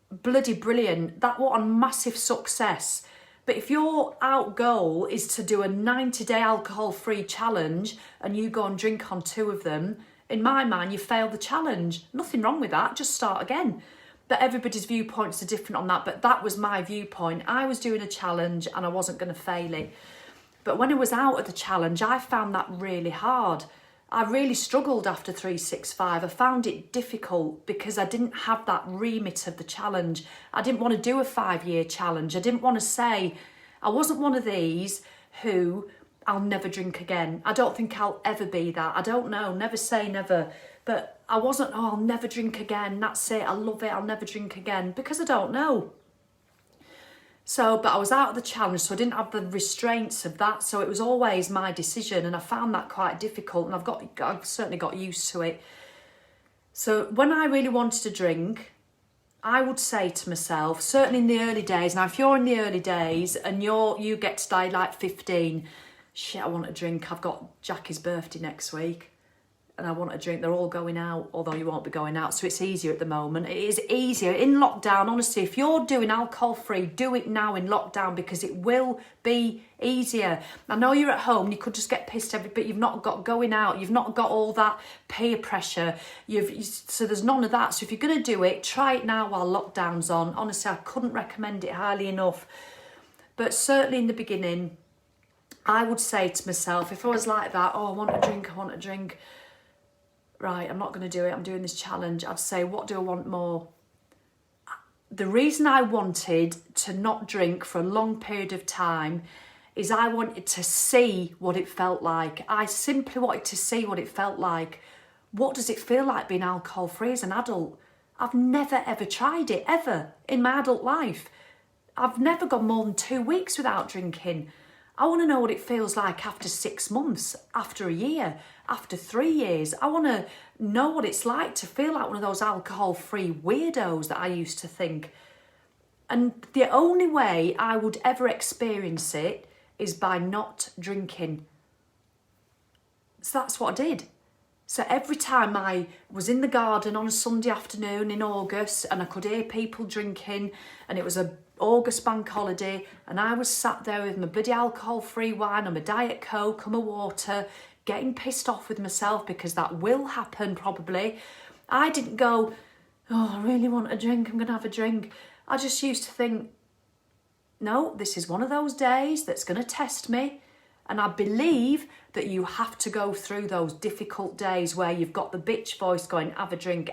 [SPEAKER 1] bloody brilliant. What a massive success. But if your out goal is to do a 90-day alcohol-free challenge and you go and drink on 2 of them, in my mind, you failed the challenge. Nothing wrong with that, just start again. But everybody's viewpoints are different on that, but that was my viewpoint. I was doing a challenge and I wasn't going to fail it. But when I was out of the challenge, I found that really hard. I really struggled after 365. I found it difficult because I didn't have that remit of the challenge. I didn't want to do a 5-year challenge. I didn't want to say, I wasn't one of these who, I'll never drink again. I don't think I'll ever be that. I don't know, never say never. But I wasn't, I'll never drink again. That's it, I love it, I'll never drink again. Because I don't know. But I was out of the challenge, so I didn't have the restraints of that. So it was always my decision, and I found that quite difficult, and I've certainly got used to it. So when I really wanted to drink, I would say to myself, certainly in the early days, now if you're in the early days and you get to die like 15, shit, I want a drink. I've got Jackie's birthday next week. And I want a drink. They're all going out, although you won't be going out, so it's easier at the moment. It is easier in lockdown. Honestly, if you're doing alcohol-free, do it now in lockdown, because it will be easier. I know you're at home, you could just get pissed but you've not got going out, you've not got all that peer pressure, so there's none of that. So if you're going to do it, try it now while lockdown's on. Honestly, I couldn't recommend it highly enough. But certainly in the beginning, I would say to myself, if I was like that, oh, I want a drink, right, I'm not going to do it, I'm doing this challenge, I'd say, what do I want more? The reason I wanted to not drink for a long period of time is I wanted to see what it felt like. I simply wanted to see what it felt like. What does it feel like being alcohol-free as an adult? I've never ever tried it, ever, in my adult life. I've never gone more than 2 weeks without drinking. I want to know what it feels like after 6 months, after a year, after 3 years. I want to know what it's like to feel like one of those alcohol-free weirdos that I used to think. And the only way I would ever experience it is by not drinking. So that's what I did. So every time I was in the garden on a Sunday afternoon in August and I could hear people drinking, and it was a August bank holiday, and I was sat there with my bloody alcohol-free wine and my Diet Coke and my water, getting pissed off with myself, because that will happen probably. I didn't go, oh, I really want a drink, I'm going to have a drink. I just used to think, no, this is one of those days that's going to test me. And I believe that you have to go through those difficult days where you've got the bitch voice going, have a drink,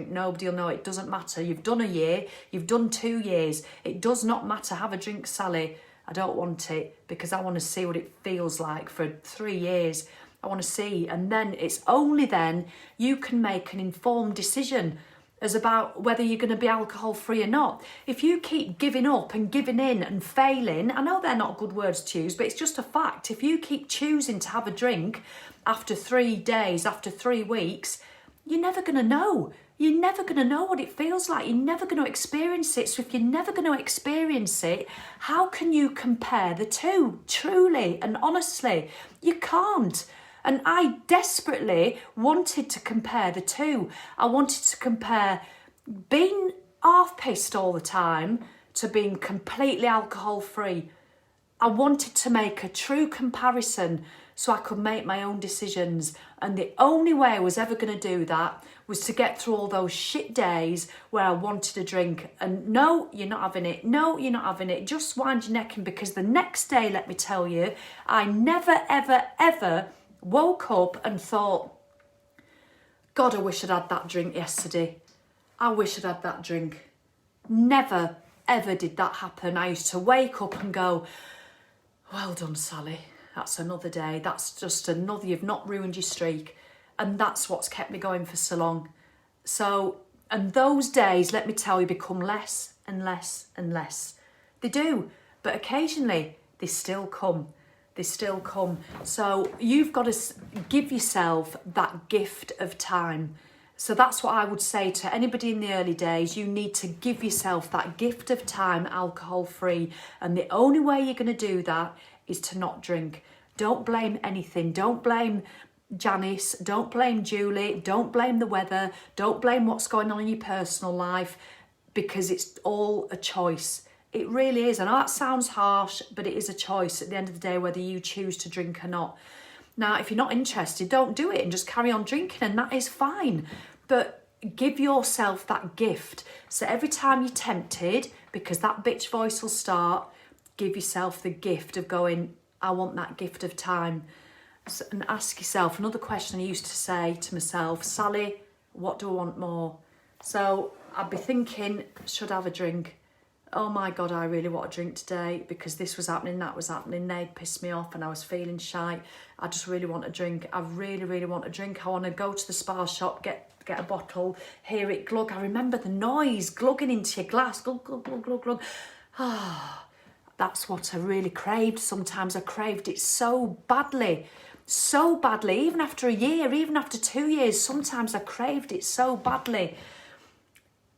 [SPEAKER 1] nobody will know, it doesn't matter. You've done a year, you've done 2 years. It does not matter, have a drink, Sally. I don't want it because I want to see what it feels like for 3 years. I want to see. And then it's only then you can make an informed decision as about whether you're going to be alcohol free or not. If you keep giving up and giving in and failing, I know they're not good words to use, but it's just a fact. If you keep choosing to have a drink after 3 days, after 3 weeks, you're never going to know. You're never going to know what it feels like. You're never going to experience it. So if you're never going to experience it, how can you compare the two? Truly and honestly, you can't. And I desperately wanted to compare the two. I wanted to compare being half pissed all the time to being completely alcohol free. I wanted to make a true comparison so I could make my own decisions. And the only way I was ever going to do that was to get through all those shit days where I wanted a drink. And no, you're not having it. No, you're not having it. Just wind your neck in, because the next day, let me tell you, I never, ever, ever woke up and thought, God, I wish I'd had that drink yesterday. I wish I'd had that drink. Never, ever did that happen. I used to wake up and go, well done, Sally. That's another day. That's just another, you've not ruined your streak. And that's what's kept me going for so long. So, and those days, let me tell you, become less and less and less. They do, but occasionally they still come. They still come. So you've got to give yourself that gift of time. So that's what I would say to anybody in the early days. You need to give yourself that gift of time, alcohol free. And the only way you're going to do that is to not drink. Don't blame anything. Don't blame Janice. Don't blame Julie. Don't blame the weather. Don't blame what's going on in your personal life, because it's all a choice. It really is. I know that sounds harsh, but it is a choice at the end of the day whether you choose to drink or not. Now, if you're not interested, don't do it and just carry on drinking, and that is fine. But give yourself that gift. So every time you're tempted, because that bitch voice will start, give yourself the gift of going, I want that gift of time. So, and ask yourself another question I used to say to myself, Sally, what do I want more? So I'd be thinking, should I have a drink? Oh my God, I really want a drink today because this was happening, that was happening, they'd pissed me off and I was feeling shy. I just really want a drink. I really, really want a drink. I want to go to the spa shop, get a bottle, hear it glug. I remember the noise glugging into your glass, glug, glug, glug, glug, glug. Ah, that's what I really craved. Sometimes I craved it so badly, even after a year, even after 2 years, sometimes I craved it so badly.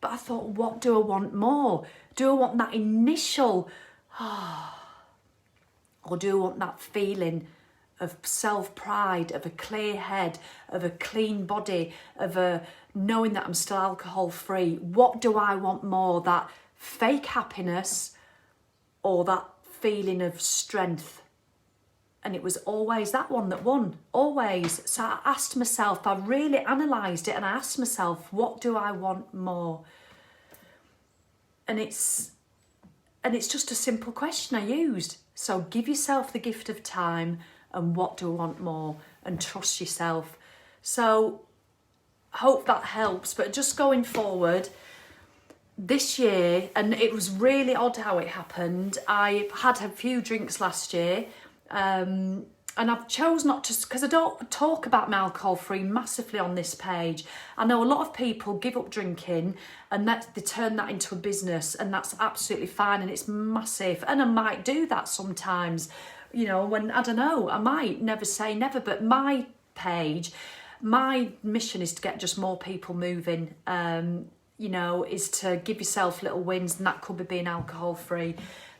[SPEAKER 1] But I thought, what do I want more? Do I want that initial, or do I want that feeling of self-pride, of a clear head, of a clean body, of a knowing that I'm still alcohol-free? What do I want more, that fake happiness or that feeling of strength? And it was always that one that won, always. So I asked myself, I really analysed it, and I asked myself, what do I want more? And it's just a simple question I used. So give yourself the gift of time, and what do I want more, and trust yourself. So I hope that helps. But just going forward, this year, and it was really odd how it happened. I had a few drinks last year, And I've chose not to, because I don't talk about my alcohol-free massively on this page. I know a lot of people give up drinking and they turn that into a business, and that's absolutely fine and it's massive. And I might do that sometimes, you know, when, I don't know, I might never say never, but my page, my mission is to get just more people moving, you know, is to give yourself little wins, and that could be being alcohol-free.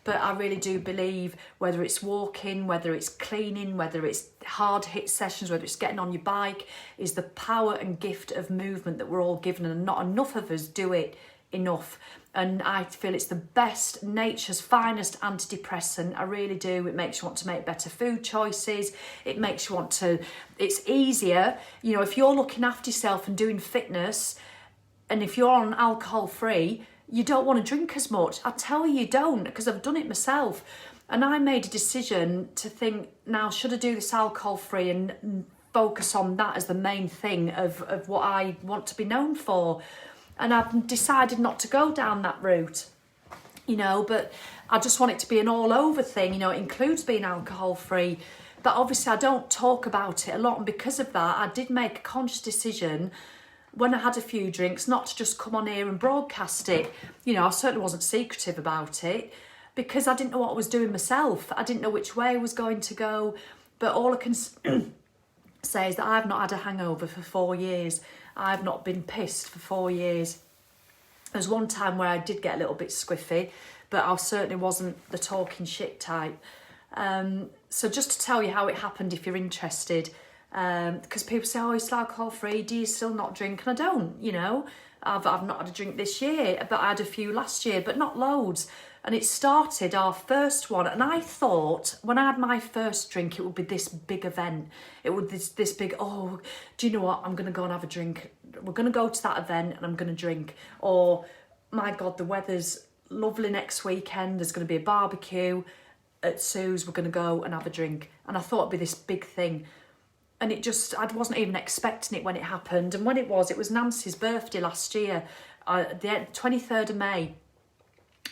[SPEAKER 1] But I really do believe, whether it's walking, whether it's cleaning, whether it's hard hit sessions, whether it's getting on your bike, is the power and gift of movement that we're all given, and not enough of us do it enough. And I feel it's the best, nature's finest antidepressant. I really do. It makes you want to make better food choices. It makes you want to, it's easier. You know, if you're looking after yourself and doing fitness, and if you're on alcohol free, you don't want to drink as much. I tell you don't, because I've done it myself. And I made a decision to think, now, should I do this alcohol free and focus on that as the main thing of what I want to be known for? And I've decided not to go down that route, you know, but I just want it to be an all over thing. You know, it includes being alcohol free, but obviously I don't talk about it a lot. And because of that, I did make a conscious decision when I had a few drinks not to just come on here and broadcast it. You know, I certainly wasn't secretive about it, because I didn't know what I was doing myself. I didn't know which way I was going to go. But all I can say is that I've not had a hangover for 4 years. I've not been pissed for 4 years. There was one time where I did get a little bit squiffy, but I certainly wasn't the talking shit type. So just to tell you how it happened, if you're interested, because people say, oh, it's alcohol free, do you still not drink? And I don't, you know. I've not had a drink this year, but I had a few last year, but not loads. And it started, our first one, and I thought when I had my first drink, it would be this big event. It would this big, oh, do you know what? I'm going to go and have a drink. We're going to go to that event and I'm going to drink. Or, my God, the weather's lovely next weekend. There's going to be a barbecue at Sue's. We're going to go and have a drink. And I thought it'd be this big thing. And it just, I wasn't even expecting it when it happened. And when it was Nancy's birthday last year, the 23rd of May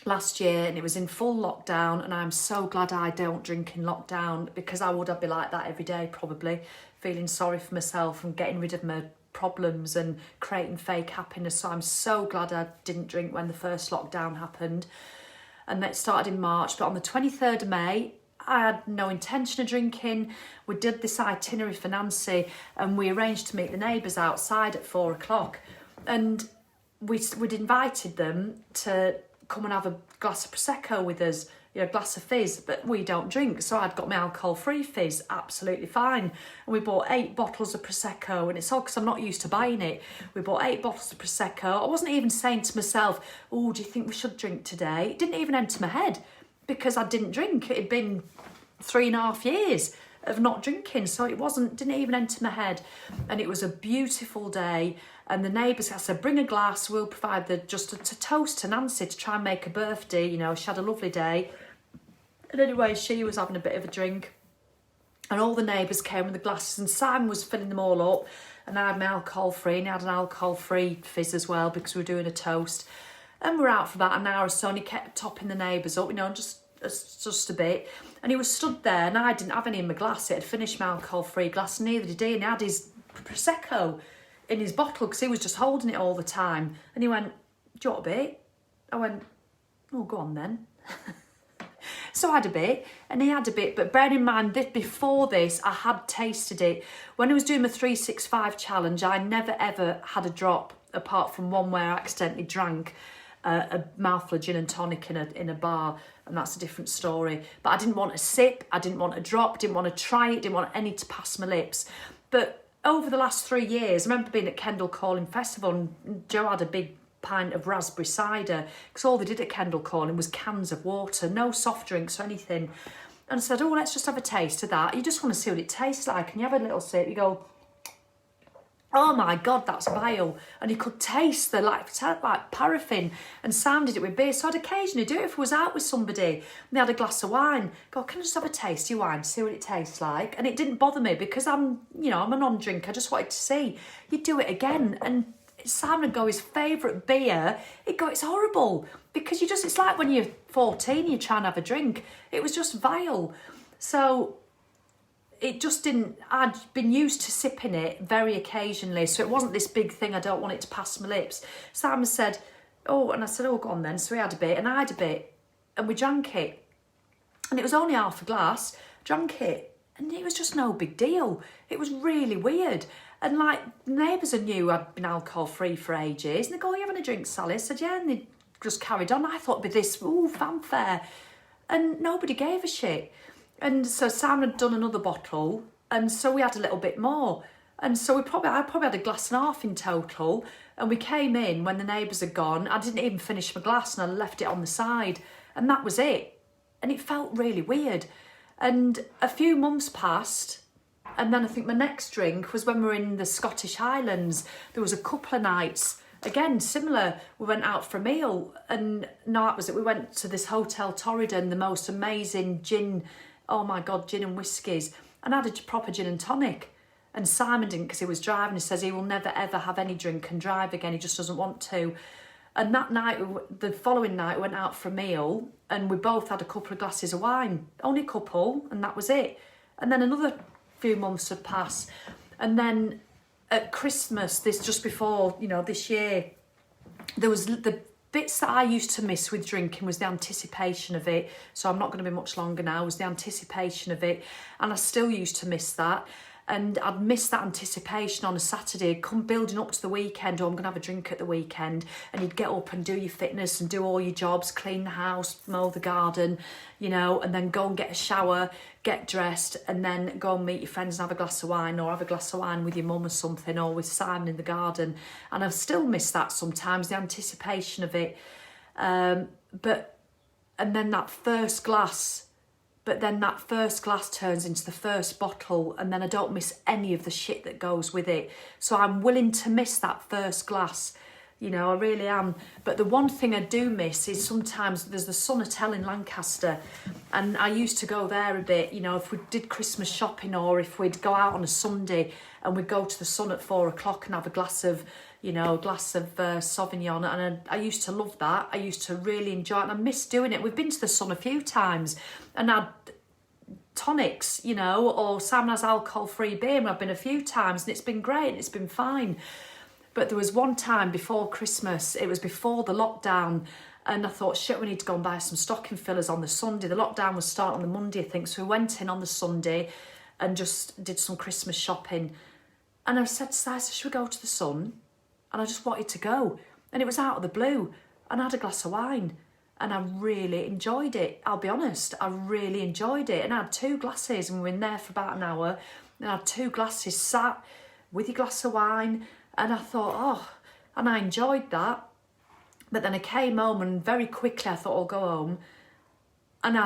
[SPEAKER 1] last year, and it was in full lockdown. And I'm so glad I don't drink in lockdown, because I'd be like that every day, probably, feeling sorry for myself and getting rid of my problems and creating fake happiness. So I'm so glad I didn't drink when the first lockdown happened. And that started in March. But on the 23rd of May, I had no intention of drinking. We did this itinerary for Nancy, and we arranged to meet the neighbours outside at 4 o'clock. And we'd invited them to come and have a glass of Prosecco with us, you know, a glass of fizz, but we don't drink. So I'd got my alcohol-free fizz, absolutely fine. And we bought 8 bottles of Prosecco, and it's all because I'm not used to buying it. We bought 8 bottles of Prosecco. I wasn't even saying to myself, oh, do you think we should drink today? It didn't even enter my head, because I didn't drink. It had been 3.5 years of not drinking, so it didn't even enter my head. And it was a beautiful day, and the neighbours, I said, bring a glass, we'll provide just to toast to Nancy, to try and make her birthday. You know, she had a lovely day. And anyway, she was having a bit of a drink, and all the neighbours came with the glasses, and Simon was filling them all up, and I had my alcohol free, and I had an alcohol free fizz as well, because we were doing a toast. And we're out for about an hour or so, and he kept topping the neighbours up, you know, just a bit. And he was stood there, and I didn't have any in my glass. It had finished my alcohol-free glass, and neither did he. And he had his Prosecco in his bottle, because he was just holding it all the time. And he went, do you want a bit? I went, oh, go on then. So I had a bit, and he had a bit. But bearing in mind that before this, I had tasted it. When I was doing my 365 challenge, I never, ever had a drop, apart from one where I accidentally drank a mouthful of gin and tonic in a bar, and that's a different story. But I didn't want a sip, I didn't want a drop, didn't want to try it, didn't want any to pass my lips. But over the last 3 years, I remember being at Kendal Calling Festival, and Joe had a big pint of raspberry cider, because all they did at Kendal Calling was cans of water, no soft drinks or anything. And I said, oh, let's just have a taste of that. You just want to see what it tastes like, and you have a little sip, you go, oh my God, that's vile. And you could taste the like paraffin, and sounded it with beer. So I'd occasionally do it if I was out with somebody and they had a glass of wine. Go, can I just have a taste of your wine, see what it tastes like? And it didn't bother me, because I'm a non-drinker. I just wanted to see. You'd do it again, and Simon would go, his favourite beer, he'd go, it's horrible. Because it's like when you're 14, you're trying to have a drink. It was just vile. So it just didn't, I'd been used to sipping it very occasionally, so it wasn't this big thing, I don't want it to pass my lips. Simon said, oh, and I said, oh, go on then. So he had a bit and I had a bit and we drank it. And it was only half a glass, drank it, and it was just no big deal. It was really weird. And like, neighbours knew I'd been alcohol-free for ages, and they go, are you having a drink, Sally? I said, yeah, and they just carried on. I thought it'd be this, ooh, fanfare. And nobody gave a shit. And so Simon had done another bottle, and so we had a little bit more. And so I probably had a glass and a half in total. And we came in when the neighbours had gone. I didn't even finish my glass and I left it on the side. And that was it. And it felt really weird. And a few months passed. And then I think my next drink was when we were in the Scottish Highlands. There was a couple of nights, again, similar. We went out for a meal. And no, that was it. We went to this Hotel Torridon, the most amazing gin, oh my God, gin and whiskies. And I had a proper gin and tonic. And Simon didn't because he was driving. He says he will never, ever have any drink and drive again. He just doesn't want to. And that night, the following night, we went out for a meal and we both had a couple of glasses of wine. Only a couple, and that was it. And then another few months had passed. And then at Christmas, this just before, this year, there was the bits that I used to miss with drinking was the anticipation of it. So I'm not going to be much longer now, was the anticipation of it. And I still used to miss that. And I'd miss that anticipation on a Saturday, come building up to the weekend, or I'm going to have a drink at the weekend. And you'd get up and do your fitness and do all your jobs, clean the house, mow the garden, and then go and get a shower, get dressed, and then go and meet your friends and have a glass of wine, or have a glass of wine with your mum or something, or with Simon in the garden. And I still miss that sometimes, the anticipation of it. And then that first glass... But then that first glass turns into the first bottle, and then I don't miss any of the shit that goes with it. So I'm willing to miss that first glass, I really am. But the one thing I do miss is sometimes there's the Sun Hotel in Lancaster, and I used to go there a bit, if we did Christmas shopping, or if we'd go out on a Sunday and we'd go to the Sun at 4:00 and have a glass of Sauvignon, and I used to love that. I used to really enjoy it, and I miss doing it. We've been to the Sun a few times and had tonics, or Sam has alcohol-free beer, and I've been a few times, and it's been great, and it's been fine. But there was one time before Christmas, it was before the lockdown, and I thought, shit, we need to go and buy some stocking fillers on the Sunday. The lockdown was starting on the Monday, I think, so we went in on the Sunday and just did some Christmas shopping. And I said to Sisa, should we go to the Sun? And I just wanted to go. And it was out of the blue. And I had a glass of wine. And I really enjoyed it. I'll be honest, I really enjoyed it. And I had 2 glasses, and we were in there for about an hour. And I had 2 glasses, sat with your glass of wine. And I thought, and I enjoyed that. But then I came home, and very quickly I thought, I'll go home. And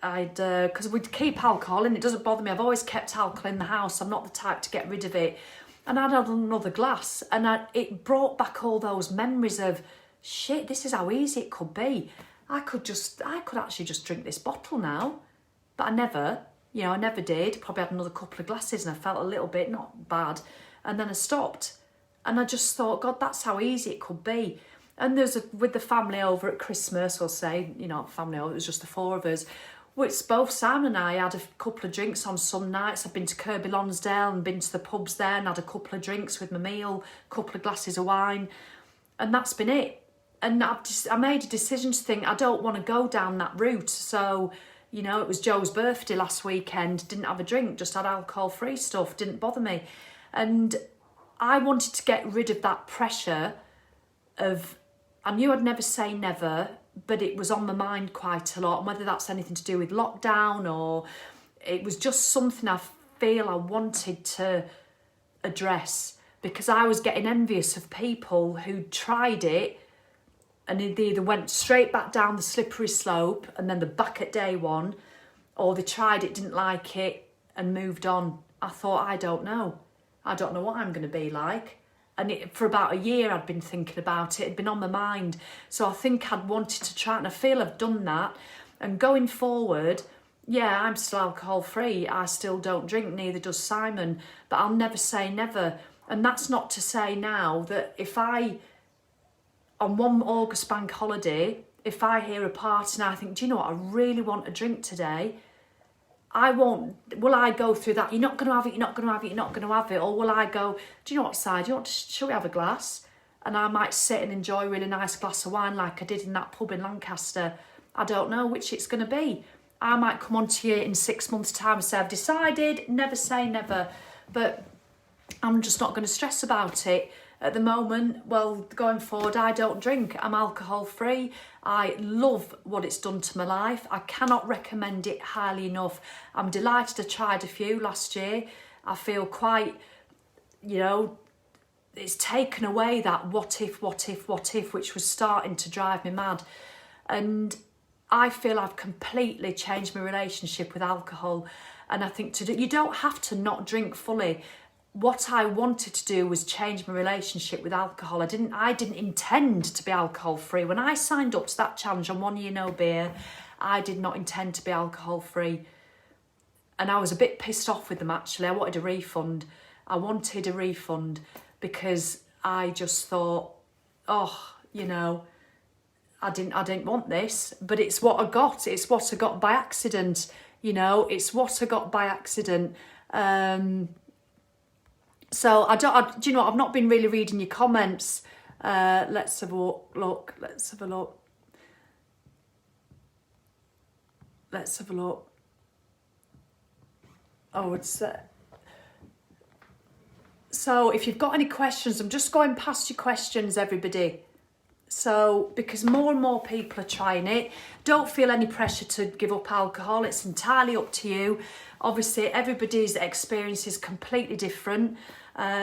[SPEAKER 1] because we'd keep alcohol in, it doesn't bother me. I've always kept alcohol in the house. I'm not the type to get rid of it. And I'd had another glass, and it brought back all those memories of, shit, this is how easy it could be. I could actually just drink this bottle now. But I never did. Probably had another couple of glasses and I felt a little bit not bad. And then I stopped. And I just thought, God, that's how easy it could be. And with the family over at Christmas, we'll say, family over, it was just the 4 of us. Which both Sam and I had a couple of drinks on some nights. I've been to Kirby Lonsdale and been to the pubs there and had a couple of drinks with my meal, a couple of glasses of wine. And that's been it. And I made a decision to think, I don't want to go down that route. So, it was Joe's birthday last weekend, didn't have a drink, just had alcohol-free stuff, didn't bother me. And I wanted to get rid of that pressure of, I knew I'd never say never, but it was on my mind quite a lot. And whether that's anything to do with lockdown, or it was just something I feel I wanted to address, because I was getting envious of people who tried it and they either went straight back down the slippery slope and then they're back at day one, or they tried it, didn't like it and moved on. I thought, I don't know what I'm going to be like. And for about a year I'd been thinking about it, it'd been on my mind. So I think I'd wanted to try, and I feel I've done that. And going forward, yeah, I'm still alcohol free. I still don't drink, neither does Simon. But I'll never say never. And that's not to say now that if on one August bank holiday, if I hear a party and I think, do you know what, I really want a drink today, I won't, will I go through that? You're not going to have it, you're not going to have it, you're not going to have it. Or will I go, do you know what, Si, do you want to, shall we have a glass? And I might sit and enjoy a really nice glass of wine like I did in that pub in Lancaster. I don't know which it's going to be. I might come on to you in 6 months' time and say, I've decided, never say never. But I'm just not going to stress about it. At the moment, well, going forward, I don't drink. I'm alcohol free. I love what it's done to my life. I cannot recommend it highly enough. I'm delighted I tried a few last year. I feel quite, you know, it's taken away that what if, which was starting to drive me mad. And I feel I've completely changed my relationship with alcohol. And I think you don't have to not drink fully. What I wanted to do was change my relationship with alcohol. I didn't intend to be alcohol free. When I signed up to that challenge on 1 year no beer, I did not intend to be alcohol free. And I was a bit pissed off with them actually. I wanted a refund. Because I just thought, oh, you know, I didn't want this, but it's what I got. It's what I got by accident. You know, it's what I got by accident. So do you know what? I've not been really reading your comments. Let's have a look. Oh, it's... So if you've got any questions, I'm just going past your questions, everybody. So, because more and more people are trying it, don't feel any pressure to give up alcohol. It's entirely up to you. Obviously, everybody's experience is completely different.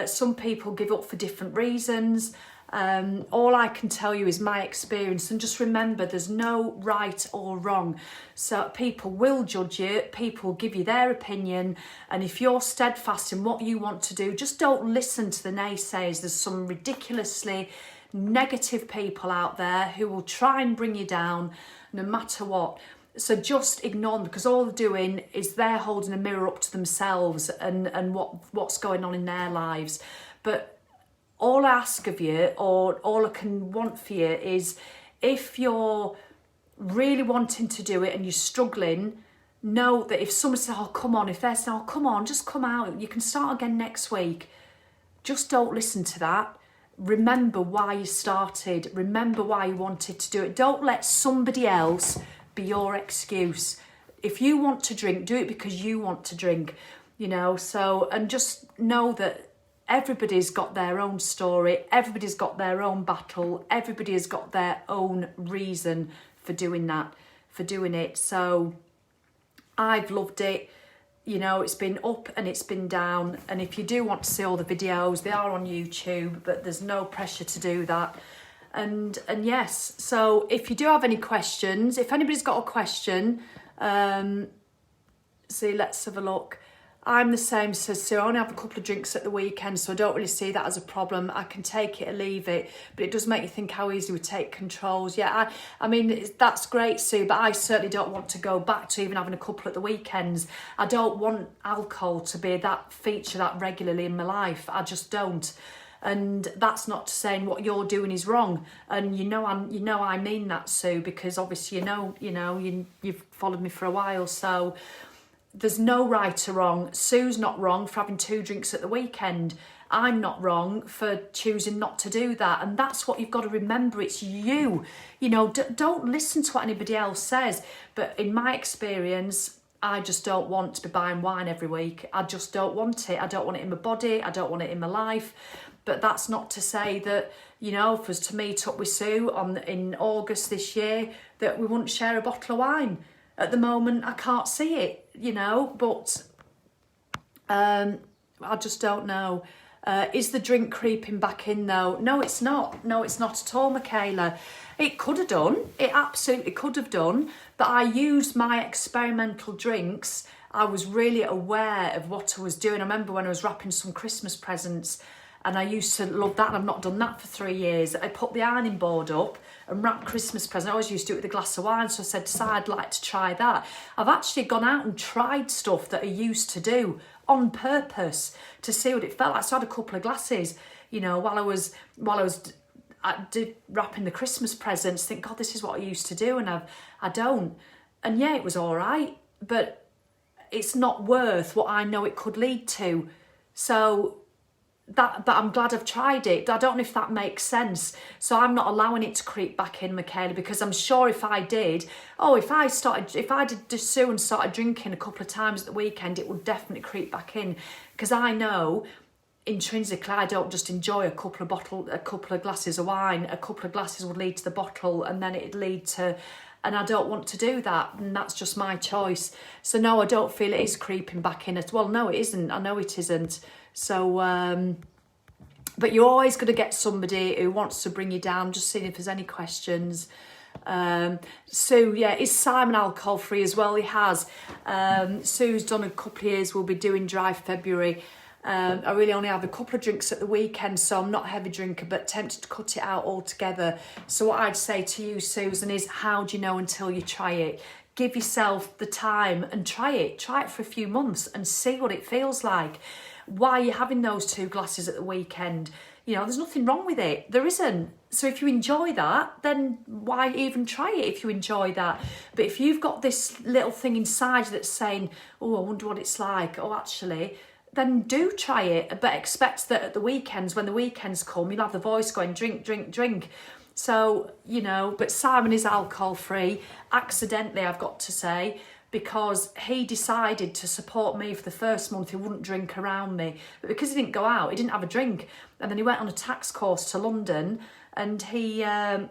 [SPEAKER 1] Some people give up for different reasons. All I can tell you is my experience, and just remember there's no right or wrong. So people will judge you, people give you their opinion, and if you're steadfast in what you want to do, just don't listen to the naysayers. There's some ridiculously negative people out there who will try and bring you down no matter what. So just ignore them, because all they're doing is they're holding a mirror up to themselves and what's going on in their lives. But all I ask of you, or all I can want for you, is if you're really wanting to do it and you're struggling, know that if someone says, oh, come on, if they're saying, oh, come on, just come out, you can start again next week, just don't listen to that. Remember why you started. Remember why you wanted to do it. Don't let somebody else be your excuse. If you want to drink, do it because you want to drink, you know. So, and just know that everybody's got their own story, everybody's got their own battle, everybody has got their own reason for doing it. So I've loved it. You know, it's been up and it's been down. And if you do want to see all the videos, they are on YouTube, but there's no pressure to do that. And yes, so if you do have any questions, if anybody's got a question, see, let's have a look. I'm the same, says Sue. I only have a couple of drinks at the weekend, so I don't really see that as a problem. I can take it or leave it, but it does make you think how easy we take controls. Yeah, I mean, that's great, Sue, but I certainly don't want to go back to even having a couple at the weekends. I don't want alcohol to be that feature that regularly in my life. I just don't. And that's not to saying what you're doing is wrong. And you know I mean that, Sue, because obviously you've followed me for a while, so there's no right or wrong. Sue's not wrong for having 2 drinks at the weekend. I'm not wrong for choosing not to do that. And that's what you've got to remember. It's you. You know, don't listen to what anybody else says. But in my experience, I just don't want to be buying wine every week. I just don't want it. I don't want it in my body. I don't want it in my life. But that's not to say that, you know, for us to meet up with Sue in August this year, that we wouldn't share a bottle of wine. At the moment, I can't see it, you know, but I just don't know. Is the drink creeping back in though? No, it's not. No, it's not at all, Michaela. It could have done. It absolutely could have done. But I used my experimental drinks. I was really aware of what I was doing. I remember when I was wrapping some Christmas presents, and I used to love that, and I've not done that for 3 years. I put the ironing board up and wrapped Christmas presents. I always used to do it with a glass of wine, so I said, so I'd like to try that. I've actually gone out and tried stuff that I used to do on purpose to see what it felt like. So I had a couple of glasses, you know, while I was wrapping the Christmas presents, think, God, this is what I used to do, and I don't. And yeah, it was all right, but it's not worth what I know it could lead to. So but I'm glad I've tried it. I don't know if that makes sense. So I'm not allowing it to creep back in, Michaela, because I'm sure if I did, if I did just Sue and started drinking a couple of times at the weekend, it would definitely creep back in, because I know intrinsically I don't just enjoy a couple of glasses of wine. A couple of glasses would lead to the bottle, and then it'd lead to, and I don't want to do that, and that's just my choice. So no, I don't feel it is creeping back in as well. No, it isn't. I know it isn't. So, but you're always going to get somebody who wants to bring you down. Just seeing if there's any questions. Sue, yeah, is Simon alcohol free as well? He has. Sue's done a couple of years. We'll be doing dry February. I really only have a couple of drinks at the weekend, so I'm not a heavy drinker, but tempted to cut it out altogether. So what I'd say to you, Susan, is how do you know until you try it? Give yourself the time and try it. Try it for a few months and see what it feels like. Why are you having those 2 glasses at the weekend? You know, there's nothing wrong with it. There isn't. So if you enjoy that, then why even try it if you enjoy that? But if you've got this little thing inside you that's saying, oh, I wonder what it's like, oh, actually, then do try it. But expect that at the weekends, when the weekends come, you'll have the voice going, drink, drink, drink. So, you know, but Simon is alcohol free, accidentally, I've got to say, because he decided to support me for the first month. He wouldn't drink around me, but because he didn't go out, he didn't have a drink. And then he went on a tax course to London, and he got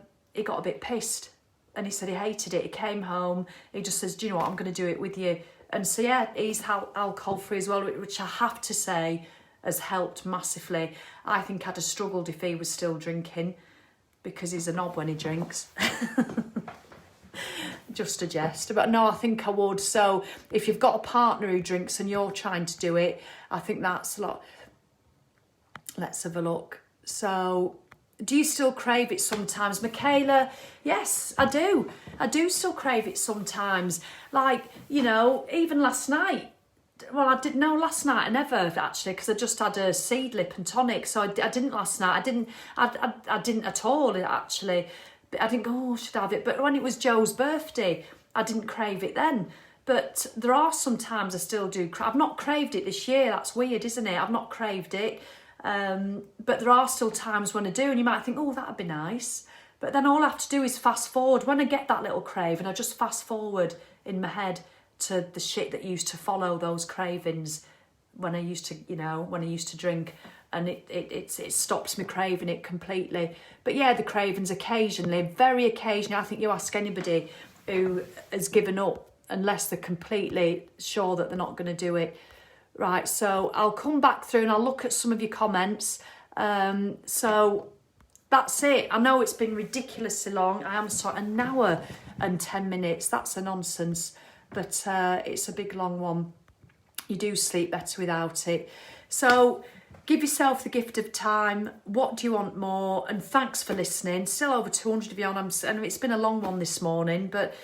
[SPEAKER 1] a bit pissed, and he said he hated it. He came home, he just says, do you know what, I'm going to do it with you. And so yeah, he's alcohol free as well, which I have to say has helped massively. I think I'd have struggled if he was still drinking, because he's a knob when he drinks. Just a jest, but no, I think I would. So if you've got a partner who drinks and you're trying to do it, I think that's a lot. Let's have a look. So do you still crave it sometimes, Michaela? Yes, I do. I do still crave it sometimes. Like, you know, even last night. Well, I didn't know last night. I never actually, because I just had a seed lip and tonic. So I didn't last night. I didn't at all actually. But I didn't go, oh, I should have it. But when it was Joe's birthday, I didn't crave it then. But there are some times I still do. I've not craved it this year. That's weird, isn't it? I've not craved it. But there are still times when I do. And you might think, oh, that'd be nice. But then all I have to do is fast forward. When I get that little crave, and I just fast forward in my head to the shit that used to follow those cravings when I used to drink. And it stops me craving it completely. But yeah, the cravings occasionally, very occasionally. I think you ask anybody who has given up, unless they're completely sure that they're not going to do it. Right, so I'll come back through and I'll look at some of your comments. So that's it. I know it's been ridiculously long. I am sorry, an hour and 10 minutes. That's a nonsense, but it's a big long one. You do sleep better without it. So give yourself the gift of time. What do you want more? And thanks for listening. Still over 200 of you on. And it's been a long one this morning, but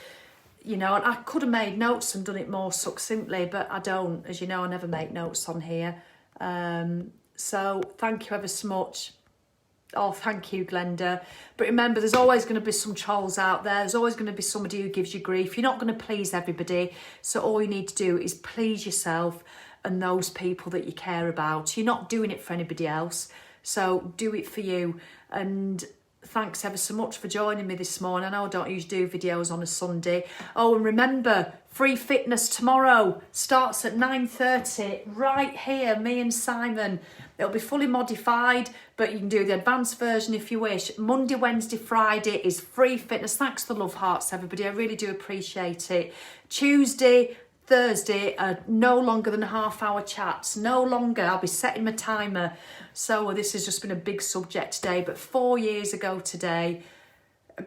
[SPEAKER 1] you know, I could have made notes and done it more succinctly, but I don't. As you know, I never make notes on here. So thank you ever so much. Oh, thank you, Glenda. But remember, there's always going to be some trolls out there. There's always going to be somebody who gives you grief. You're not going to please everybody. So all you need to do is please yourself and those people that you care about. You're not doing it for anybody else. So do it for you. And thanks ever so much for joining me this morning. I know I don't usually do videos on a Sunday. Oh, and remember, free fitness tomorrow starts at 9:30 right here, me and Simon. It'll be fully modified, but you can do the advanced version if you wish. Monday, Wednesday, Friday is free fitness. Thanks for the love hearts, everybody. I really do appreciate it. Tuesday, Thursday are no longer than half-hour chats. No longer. I'll be setting my timer. So this has just been a big subject today. But 4 years ago today,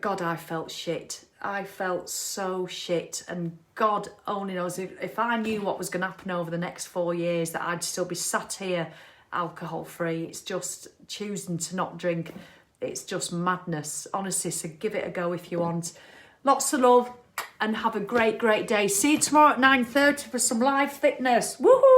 [SPEAKER 1] God, I felt shit. I felt so shit. And God only knows if I knew what was going to happen over the next 4 years, that I'd still be sat here alcohol-free. It's just choosing to not drink. It's just madness. Honestly, so give it a go if you want. Lots of love. And have a great, great day. See you tomorrow at 9:30 for some live fitness. Woohoo!